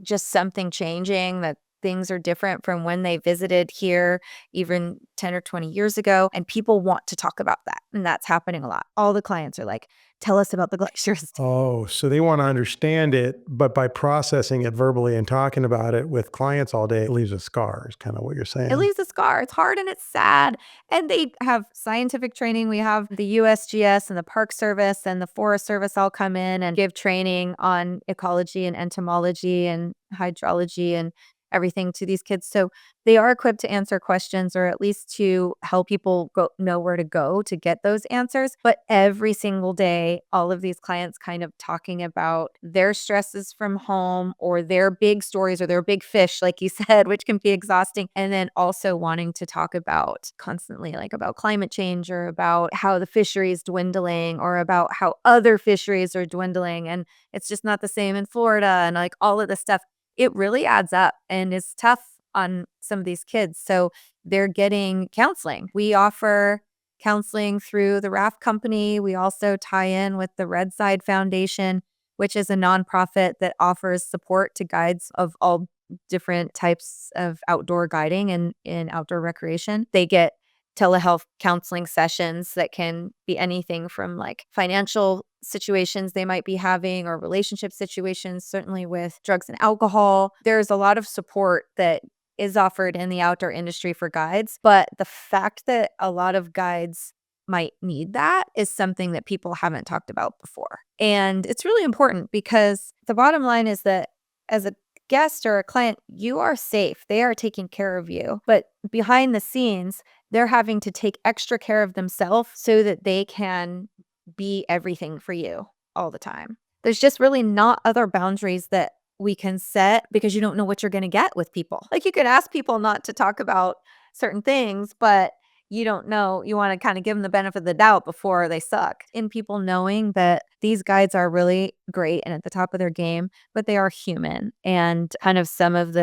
Speaker 2: just something changing, that things are different from when they visited here even 10 or 20 years ago. And people want to talk about that. And that's happening a lot. All the clients are like, tell us about the glaciers.
Speaker 1: Oh, so they want to understand it, but by processing it verbally and talking about it with clients all day, it leaves a scar, is kind of what you're saying.
Speaker 2: It leaves a scar. It's hard and it's sad. And they have scientific training. We have the USGS and the Park Service and the Forest Service all come in and give training on ecology and entomology and hydrology and everything to these kids. So they are equipped to answer questions, or at least to help people know where to go to get those answers. But every single day, all of these clients kind of talking about their stresses from home, or their big stories, or their big fish, like you said, which can be exhausting. And then also wanting to talk about constantly, like about climate change, or about how the fishery is dwindling, or about how other fisheries are dwindling. And it's just not the same in Florida, and like all of this stuff. It really adds up and is tough on some of these kids. So they're getting counseling. We offer counseling through the Raft Company. We also tie in with the Red Side Foundation, which is a nonprofit that offers support to guides of all different types of outdoor guiding and in outdoor recreation. They get telehealth counseling sessions that can be anything from like financial situations they might be having, or relationship situations, certainly with drugs and alcohol. There's a lot of support that is offered in the outdoor industry for guides, but the fact that a lot of guides might need that is something that people haven't talked about before. And it's really important, because the bottom line is that as a guest or a client, you are safe. They are taking care of you. But behind the scenes, they're having to take extra care of themselves so that they can be everything for you all the time. There's just really not other boundaries that we can set, because you don't know what you're going to get with people. Like, you could ask people not to talk about certain things, but you don't know. You want to kind of give them the benefit of the doubt before they suck. In people knowing that these guides are really great and at the top of their game, but they are human, and kind of some of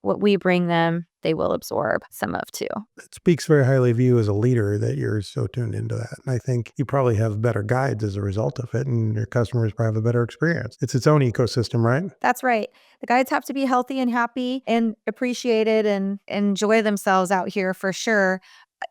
Speaker 2: what we bring them, they will absorb some of too.
Speaker 1: It speaks very highly of you as a leader that you're so tuned into that. And I think you probably have better guides as a result of it, and your customers probably have a better experience. It's its own ecosystem, right?
Speaker 2: That's right. The guides have to be healthy and happy and appreciated and enjoy themselves out here for sure,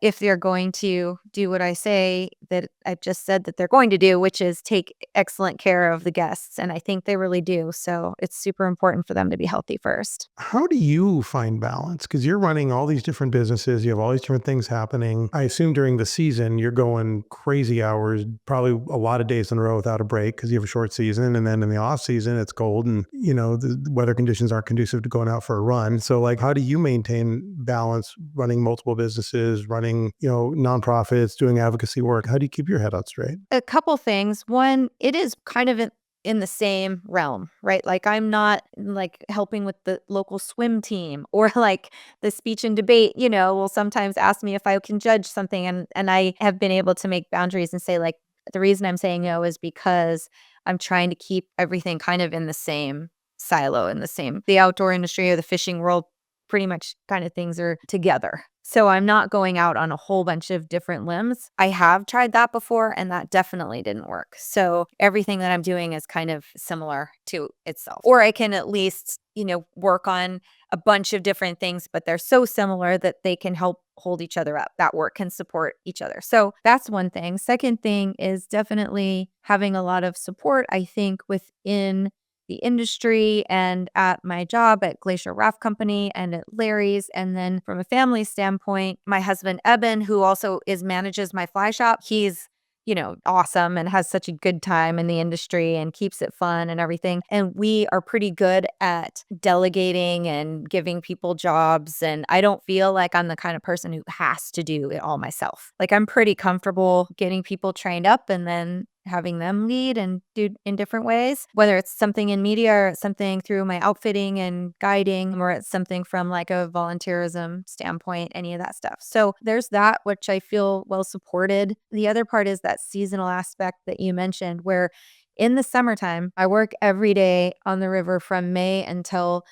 Speaker 2: if they're going to do what I say that I've just said that they're going to do, which is take excellent care of the guests. And I think they really do. So it's super important for them to be healthy first.
Speaker 1: How do you find balance? Because you're running all these different businesses, you have all these different things happening. I assume during the season, you're going crazy hours, probably a lot of days in a row without a break, because you have a short season. And then in the off season, it's cold, and the weather conditions aren't conducive to going out for a run. So like, how do you maintain balance running multiple businesses, running, nonprofits, doing advocacy work? How do you keep your head out straight?
Speaker 2: A couple things. One, it is kind of in the same realm, right? Like, I'm not like helping with the local swim team, or like the speech and debate, will sometimes ask me if I can judge something. And I have been able to make boundaries and say, like, the reason I'm saying no is because I'm trying to keep everything kind of in the same silo, the outdoor industry or the fishing world, pretty much kind of things are together. So I'm not going out on a whole bunch of different limbs. I have tried that before, and that definitely didn't work. So everything that I'm doing is kind of similar to itself. Or I can at least, work on a bunch of different things, but they're so similar that they can help hold each other up. That work can support each other. So that's one thing. Second thing is definitely having a lot of support, I think, within the industry and at my job at Glacier Raft Company and at Larry's. And then from a family standpoint, my husband, Eben, who also manages my fly shop, he's awesome and has such a good time in the industry and keeps it fun and everything. And we are pretty good at delegating and giving people jobs. And I don't feel like I'm the kind of person who has to do it all myself. Like, I'm pretty comfortable getting people trained up and then having them lead and do in different ways, whether it's something in media or it's something through my outfitting and guiding, or it's something from like a volunteerism standpoint, any of that stuff. So there's that, which I feel well supported. The other part is that seasonal aspect that you mentioned, where in the summertime, I work every day on the river from May until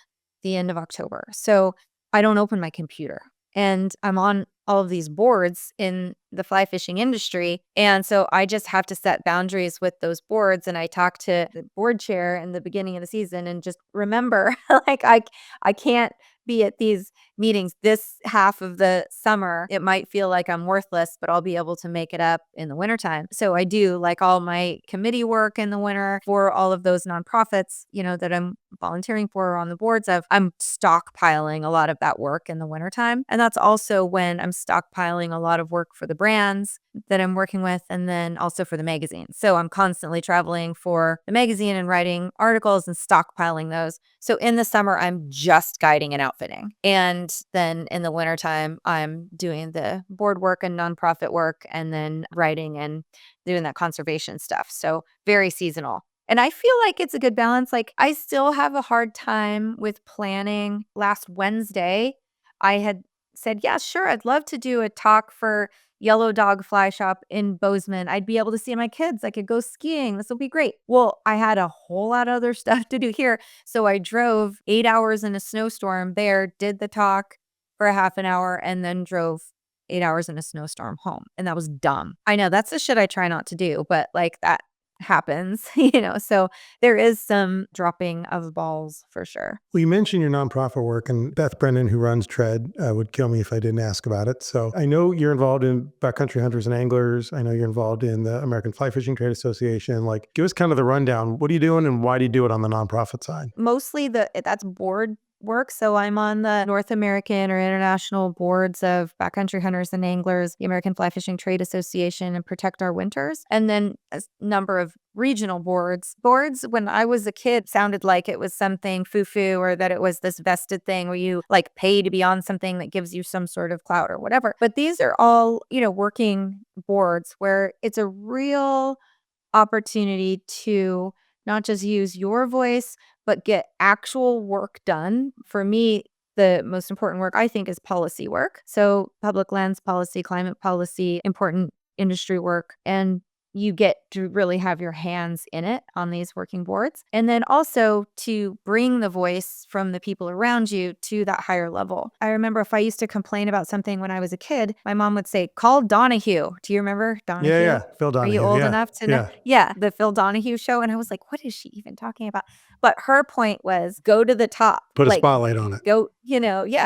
Speaker 2: the end of October. So I don't open my computer. And I'm on all of these boards in the fly fishing industry. And so I just have to set boundaries with those boards. And I talk to the board chair in the beginning of the season and just remember, like, I can't be at these meetings this half of the summer. It might feel like I'm worthless, but I'll be able to make it up in the wintertime. So I do like all my committee work in the winter for all of those nonprofits, that I'm volunteering for or on the boards of, I'm stockpiling a lot of that work in the wintertime. And that's also when I'm stockpiling a lot of work for the brands that I'm working with, and then also for the magazine. So I'm constantly traveling for the magazine and writing articles and stockpiling those. So in the summer, I'm just guiding and outfitting. And then in the wintertime, I'm doing the board work and nonprofit work, and then writing and doing that conservation stuff. So very seasonal. And I feel like it's a good balance. Like, I still have a hard time with planning. Last Wednesday, I had said, yeah, sure, I'd love to do a talk for Yellow Dog Fly Shop in Bozeman. I'd be able to see my kids. I could go skiing. This will be great. Well, I had a whole lot of other stuff to do here. So I drove 8 hours in a snowstorm there, did the talk for a half an hour, and then drove 8 hours in a snowstorm home. And that was dumb. I know that's the shit I try not to do, but like that happens, so there is some dropping of balls for sure.
Speaker 1: Well, you mentioned your nonprofit work, and Beth Brennan, who runs Tread, would kill me if I didn't ask about it. So I know you're involved in Backcountry Hunters and Anglers. I know you're involved in the American Fly Fishing Trade Association. Like, give us kind of the rundown. What are you doing, and why do you do it on the nonprofit side?
Speaker 2: Mostly that's board work. So I'm on the North American or international boards of Backcountry Hunters and Anglers, the American Fly Fishing Trade Association, and Protect Our Winters, and then a number of regional boards. Boards, when I was a kid, sounded like it was something foo-foo, or that it was this vested thing where you like pay to be on something that gives you some sort of clout or whatever. But these are all, working boards where it's a real opportunity to not just use your voice, but get actual work done. For me, the most important work I think is policy work. So public lands policy, climate policy, important industry work. And you get to really have your hands in it on these working boards. And then also to bring the voice from the people around you to that higher level. I remember if I used to complain about something when I was a kid, my mom would say, call Donahue. Do you remember Donahue?
Speaker 1: Yeah. Phil Donahue.
Speaker 2: Are you old enough to know?
Speaker 1: Yeah.
Speaker 2: Yeah, the Phil Donahue show. And I was like, what is she even talking about? But her point was, go to the top.
Speaker 1: Put a spotlight on it.
Speaker 2: Go,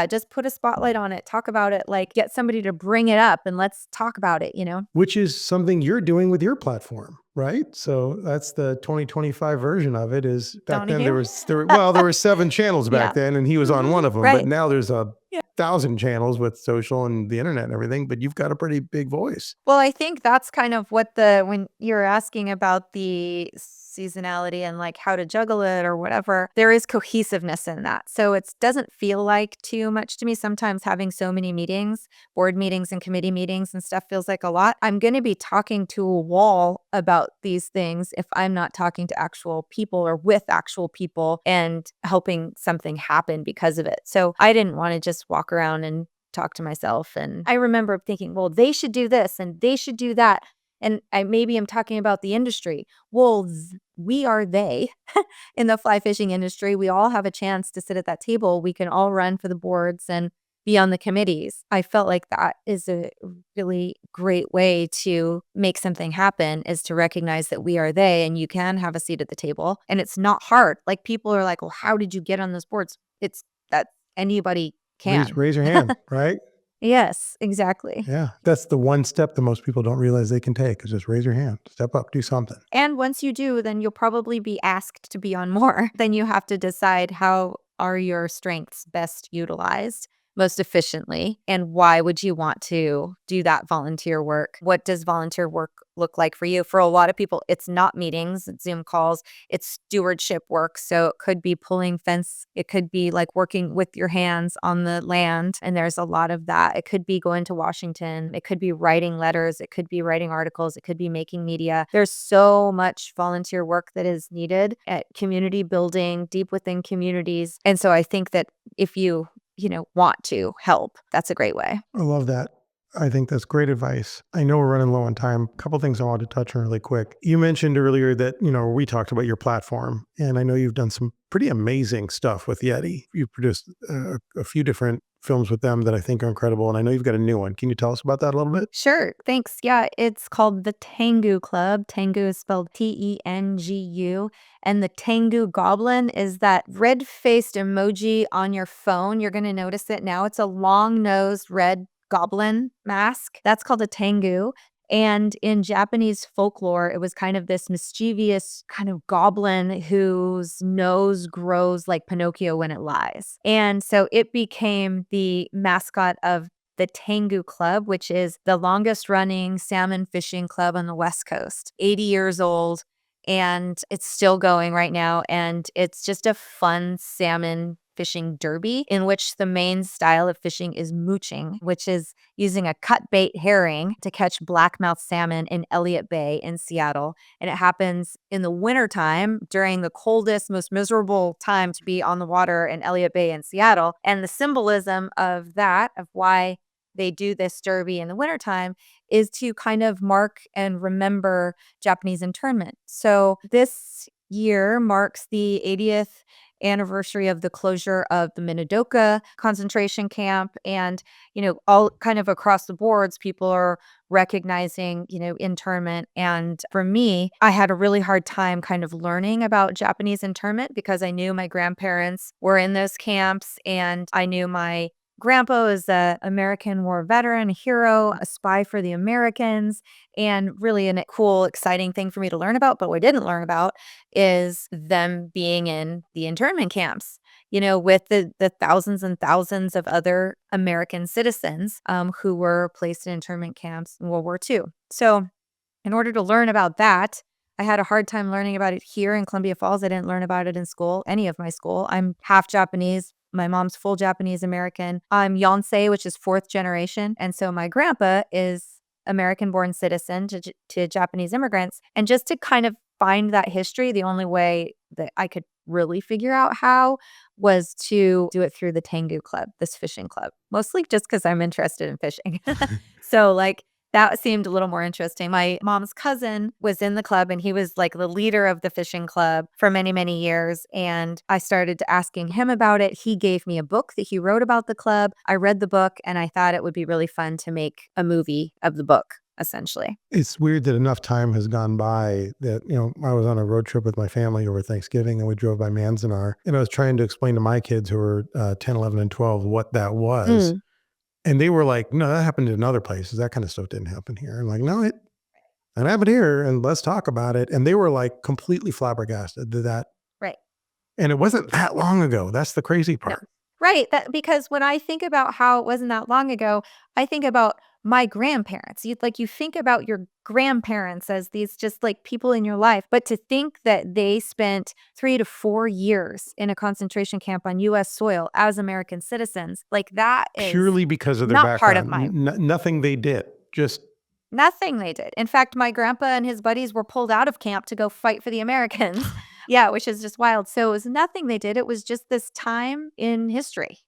Speaker 2: just put a spotlight on it. Talk about it. Like, get somebody to bring it up and let's talk about it,
Speaker 1: Which is something you're doing with your platform, right? So that's the 2025 version of it. Is back
Speaker 2: Donahue?
Speaker 1: then there were 7 channels back then, and he was on one of them.
Speaker 2: Right.
Speaker 1: But now there's 1,000 channels with social and the internet and everything. But you've got a pretty big voice.
Speaker 2: Well, I think that's kind of what when you're asking about the seasonality and like how to juggle it or whatever, there is cohesiveness in that. So it doesn't feel like too much to me. Sometimes having so many meetings, board meetings and committee meetings and stuff feels like a lot. I'm going to be talking to a wall about these things if I'm not talking to actual people or with actual people and helping something happen because of it. So I didn't want to just walk around and talk to myself. And I remember thinking, well, they should do this and they should do that. And maybe I'm talking about the industry. Well, we are they in the fly fishing industry. We all have a chance to sit at that table. We can all run for the boards and be on the committees. I felt like that is a really great way to make something happen, is to recognize that we are they and you can have a seat at the table. And it's not hard. Like, people are like, well, how did you get on those boards? It's that anybody can.
Speaker 1: Raise your hand, right?
Speaker 2: Yes, exactly.
Speaker 1: Yeah. That's the one step that most people don't realize they can take, is just raise your hand, step up, do something.
Speaker 2: And once you do, then you'll probably be asked to be on more. Then you have to decide, how are your strengths best utilized most efficiently, and why would you want to do that volunteer work? What does volunteer work look like for you? For a lot of people, it's not meetings, it's Zoom calls, it's stewardship work. So it could be pulling fence, it could be like working with your hands on the land, and there's a lot of that. It could be going to Washington, it could be writing letters, it could be writing articles, it could be making media. There's so much volunteer work that is needed at community building, deep within communities. And so I think that if you want to help, that's a great way.
Speaker 1: I love that. I think that's great advice. I know we're running low on time. A couple of things I wanted to touch on really quick. You mentioned earlier that, we talked about your platform, and I know you've done some pretty amazing stuff with Yeti. You've produced a few different films with them that I think are incredible, and I know you've got a new one. Can you tell us about that a little bit?
Speaker 2: Sure. Thanks. Yeah, it's called the Tengu Club. Tengu is spelled Tengu. And the Tengu Goblin is that red-faced emoji on your phone. You're going to notice it now. It's a long-nosed red goblin mask. That's called a Tengu. And in Japanese folklore, it was kind of this mischievous kind of goblin whose nose grows like Pinocchio when it lies. And so it became the mascot of the Tengu Club, which is the longest running salmon fishing club on the West Coast, 80 years old. And it's still going right now. And it's just a fun salmon fishing derby in which the main style of fishing is mooching, which is using a cut bait herring to catch blackmouth salmon in Elliott Bay in Seattle. And it happens in the wintertime during the coldest, most miserable time to be on the water in Elliott Bay in Seattle. And the symbolism of that, of why they do this derby in the wintertime, is to kind of mark and remember Japanese internment. So this year marks the 80th anniversary of the closure of the Minidoka concentration camp. And, all kind of across the boards, people are recognizing, internment. And for me, I had a really hard time kind of learning about Japanese internment because I knew my grandparents were in those camps and I knew my grandpa is an American war veteran, a hero, a spy for the Americans, and really a cool, exciting thing for me to learn about. But what I didn't learn about is them being in the internment camps, with the thousands and thousands of other American citizens who were placed in internment camps in World War II. So in order to learn about that, I had a hard time learning about it here in Columbia Falls. I didn't learn about it in school, any of my school. I'm half Japanese. My mom's full Japanese American. I'm Yonsei, which is fourth generation. And so my grandpa is American-born citizen to Japanese immigrants. And just to kind of find that history, the only way that I could really figure out how was to do it through the Tengu Club, this fishing club, mostly just because I'm interested in fishing. So that seemed a little more interesting. My mom's cousin was in the club and he was like the leader of the fishing club for many, many years. And I started asking him about it. He gave me a book that he wrote about the club. I read the book and I thought it would be really fun to make a movie of the book, essentially.
Speaker 1: It's weird that enough time has gone by that, I was on a road trip with my family over Thanksgiving and we drove by Manzanar and I was trying to explain to my kids who were 10, 11, and 12 what that was. And they were like, no, that happened in other places. That kind of stuff didn't happen here. I'm like, no, it happened here and let's talk about it. And they were like completely flabbergasted to that.
Speaker 2: Right.
Speaker 1: And it wasn't that long ago. That's the crazy
Speaker 2: No.
Speaker 1: part.
Speaker 2: Right. Because when I think about how it wasn't that long ago, I think about my grandparents. You think about your grandparents as these just like people in your life, but to think that they spent 3 to 4 years in a concentration camp on U.S. soil as American citizens, like that is
Speaker 1: purely because of their
Speaker 2: not part of
Speaker 1: background.
Speaker 2: my
Speaker 1: Nothing they did. Just
Speaker 2: Nothing they did. In fact, my grandpa and his buddies were pulled out of camp to go fight for the Americans. Yeah, which is just wild. So it was nothing they did. It was just this time in history,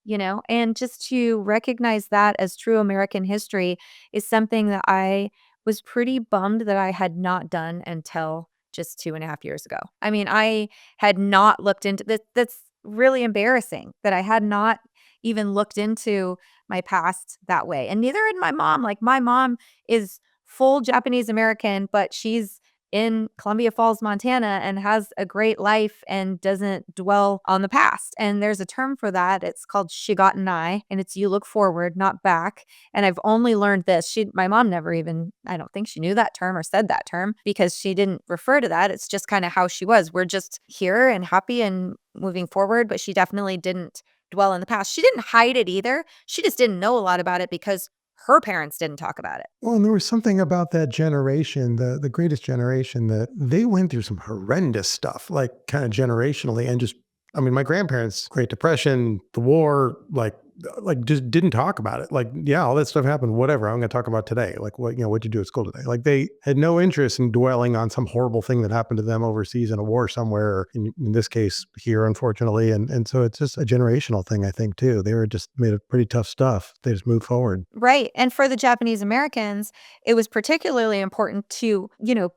Speaker 2: and just to recognize that as true American history is something that I was pretty bummed that I had not done until just 2.5 years ago. I mean, I had not looked into this. That's really embarrassing that I had not even looked into my past that way. And neither had my mom. Like, my mom is full Japanese American, but she's in Columbia Falls, Montana, and has a great life and doesn't dwell on the past. And there's a term for that. It's called shigatanai, and it's you look forward, not back. And I've only learned this. My mom never even, I don't think she knew that term or said that term because she didn't refer to that. It's just kind of how she was. We're just here and happy and moving forward, but she definitely didn't dwell in the past. She didn't hide it either. She just didn't know a lot about it because her parents didn't talk about it.
Speaker 1: Well, and there was something about that generation, the greatest generation, that they went through some horrendous stuff, like kind of generationally, and just, I mean, my grandparents, Great Depression, the war, like just didn't talk about it. Like, yeah, all that stuff happened, whatever. I'm going to talk about today. Like, what'd you do at school today? Like, they had no interest in dwelling on some horrible thing that happened to them overseas in a war somewhere, or in this case here, unfortunately. And so it's just a generational thing, I think, too. They were just made of pretty tough stuff. They just moved forward.
Speaker 2: Right. And for the Japanese Americans, it was particularly important to,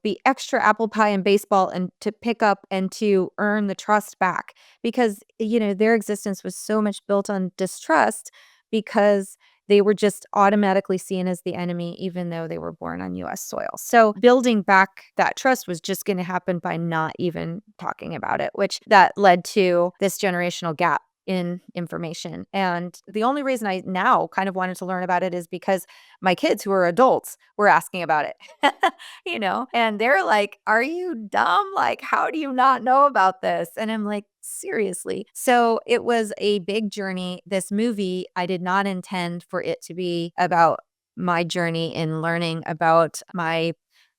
Speaker 2: be extra apple pie in baseball and to pick up and to earn the trust back because, their existence was so much built on distrust because they were just automatically seen as the enemy, even though they were born on U.S. soil. So building back that trust was just going to happen by not even talking about it, which that led to this generational gap in information. And the only reason I now kind of wanted to learn about it is because my kids who are adults were asking about it, and they're like, are you dumb? Like, how do you not know about this? And I'm like, seriously. So it was a big journey. This movie, I did not intend for it to be about my journey in learning about my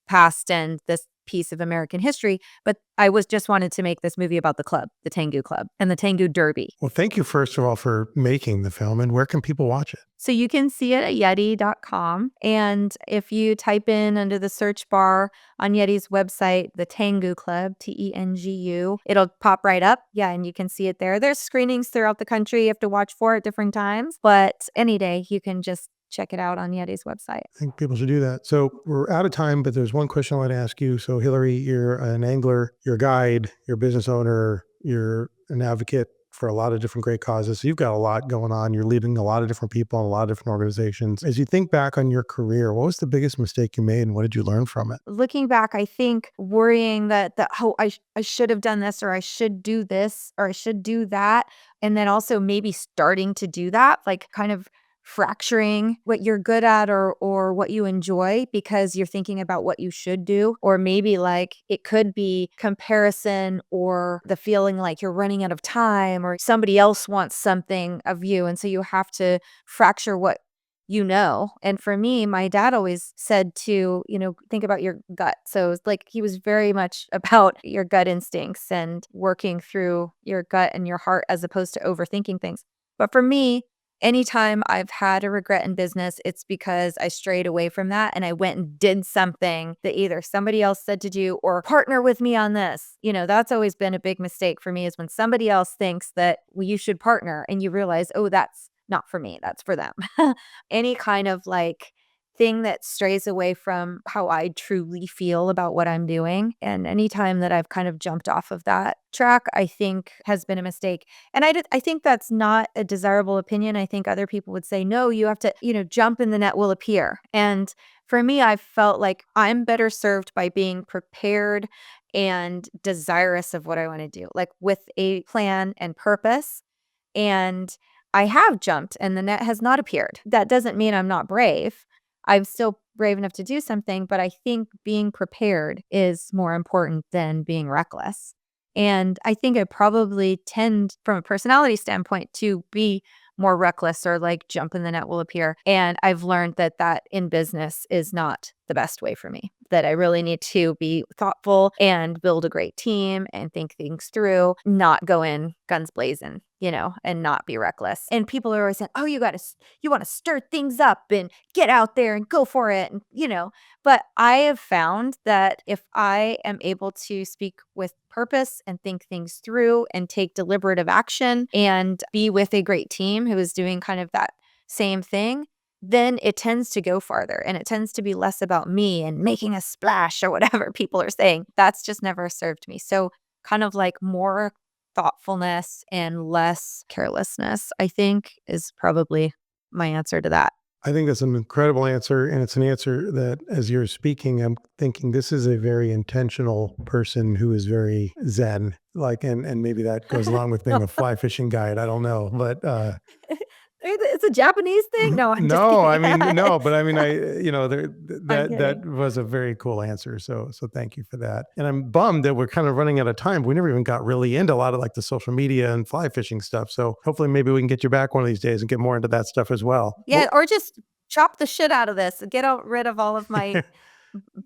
Speaker 2: past and this piece of American history, but I was just wanted to make this movie about the club, the Tengu Club and the Tengu Derby.
Speaker 1: Well, thank you, first of all, for making the film. And where can people watch it?
Speaker 2: So you can see it at Yeti.com. And if you type in under the search bar on Yeti's website, the Tengu Club, Tengu, it'll pop right up. Yeah, and you can see it there. There's screenings throughout the country. You have to watch for at different times. But any day, you can just check it out on Yeti's website.
Speaker 1: I think people should do that. So we're out of time, but there's one question I want to ask you. So Hilary, you're an angler, you're a guide, you're a business owner, you're an advocate for a lot of different great causes. So you've got a lot going on. You're leading a lot of different people and a lot of different organizations. As you think back on your career, what was the biggest mistake you made and what did you learn from it?
Speaker 2: Looking back, I think worrying that I should have done this, or I should do this, or I should do that. And then also maybe starting to do that, like kind of fracturing what you're good at or what you enjoy because you're thinking about what you should do. Or maybe like it could be comparison or the feeling like you're running out of time or somebody else wants something of you. And so you have to fracture what and for me, my dad always said to, think about your gut. So it's like he was very much about your gut instincts and working through your gut and your heart as opposed to overthinking things. But for me, anytime I've had a regret in business, it's because I strayed away from that and I went and did something that either somebody else said to do or partner with me on this. That's always been a big mistake for me is when somebody else thinks that you should partner and you realize, oh, that's not for me, that's for them. Any kind of like thing that strays away from how I truly feel about what I'm doing. And anytime that I've kind of jumped off of that track, I think has been a mistake. And I think that's not a desirable opinion. I think other people would say, no, you have to, jump and the net will appear. And for me, I felt like I'm better served by being prepared and desirous of what I want to do, like with a plan and purpose. And I have jumped and the net has not appeared. That doesn't mean I'm not brave. I'm still brave enough to do something, but I think being prepared is more important than being reckless. And I think I probably tend, from a personality standpoint, to be more reckless or like jump and the net will appear. And I've learned that in business is not the best way for me, that I really need to be thoughtful and build a great team and think things through, not go in guns blazing, and not be reckless. And people are always saying, oh, you want to stir things up and get out there and go for it. And, but I have found that if I am able to speak with purpose and think things through and take deliberative action and be with a great team who is doing kind of that same thing, then it tends to go farther and it tends to be less about me and making a splash or whatever people are saying. That's just never served me. So kind of like more thoughtfulness and less carelessness, I think, is probably my answer to that.
Speaker 1: I think that's an incredible answer. And it's an answer that as you're speaking, I'm thinking this is a very intentional person who is very Zen, and maybe that goes along with being a fly fishing guide. I don't know, but,
Speaker 2: It's a Japanese thing? No, I'm just
Speaker 1: no,
Speaker 2: kidding.
Speaker 1: no, but I mean, that
Speaker 2: kidding.
Speaker 1: was a very cool answer. So thank you for that. And I'm bummed that we're kind of running out of time. We never even got really into a lot of like the social media and fly fishing stuff. So hopefully maybe we can get you back one of these days and get more into that stuff as well.
Speaker 2: Yeah, or just chop the shit out of this. Get rid of all of my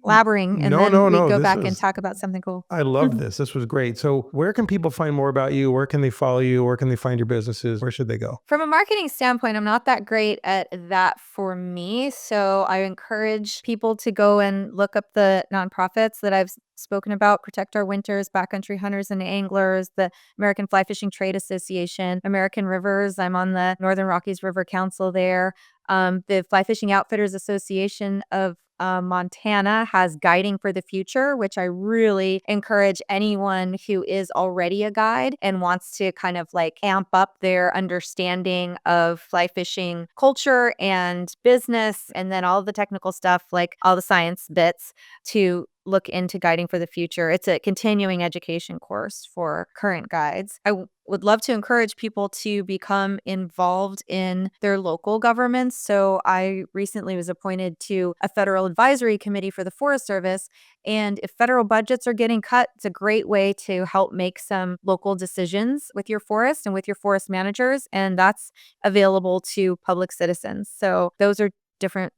Speaker 2: blabbering, and then we go back and talk about something cool.
Speaker 1: I love this. This was great. So where can people find more about you? Where can they follow you? Where can they find your businesses? Where should they go?
Speaker 2: From a marketing standpoint, I'm not that great at that for me. So I encourage people to go and look up the nonprofits that I've spoken about: Protect Our Winters, Backcountry Hunters and Anglers, the American Fly Fishing Trade Association, American Rivers. I'm on the Northern Rockies River Council there. The Fly Fishing Outfitters Association of Montana has Guiding for the Future, which I really encourage anyone who is already a guide and wants to kind of like amp up their understanding of fly fishing culture and business, and then all the technical stuff, like all the science bits, to look into Guiding for the Future. It's a continuing education course for current guides. I would love to encourage people to become involved in their local governments. So I recently was appointed to a federal advisory committee for the Forest Service. And if federal budgets are getting cut, it's a great way to help make some local decisions with your forest and with your forest managers. And that's available to public citizens. So those are different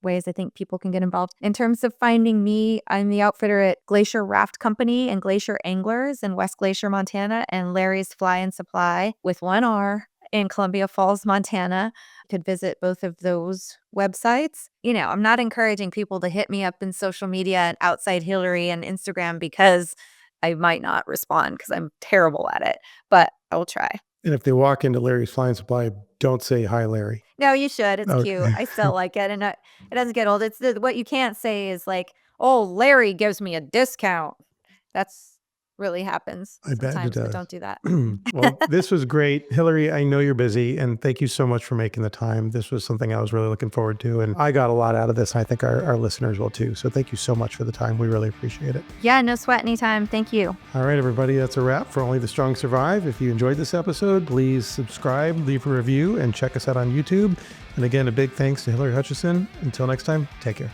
Speaker 2: ways I think people can get involved. In terms of finding me, I'm the outfitter at Glacier Raft Company and Glacier Anglers in West Glacier, Montana, and Larry's Fly and Supply with one R in Columbia Falls, Montana. You could visit both of those websites. I'm not encouraging people to hit me up in social media and outside Hilary and Instagram because I might not respond because I'm terrible at it, but I will try.
Speaker 1: And if they walk into Larry's Fly and Supply, don't say, "Hi, Larry."
Speaker 2: No, you should. It's
Speaker 1: Okay.
Speaker 2: cute. I still like it, and it doesn't get old. It's what you can't say is like, "Oh, Larry gives me a discount." That's really happens
Speaker 1: I bet it
Speaker 2: sometimes, but
Speaker 1: does.
Speaker 2: don't do that.
Speaker 1: Well, this was great. Hilary, I know you're busy, and thank you so much for making the time. This was something I was really looking forward to, and I got a lot out of this. I think our listeners will too. So thank you so much for the time. We really appreciate it.
Speaker 2: Yeah, no sweat anytime. Thank you.
Speaker 1: All right, everybody, that's a wrap for Only the Strong Survive. If you enjoyed this episode, please subscribe, leave a review, and check us out on YouTube. And again, a big thanks to Hilary Hutcheson. Until next time, take care.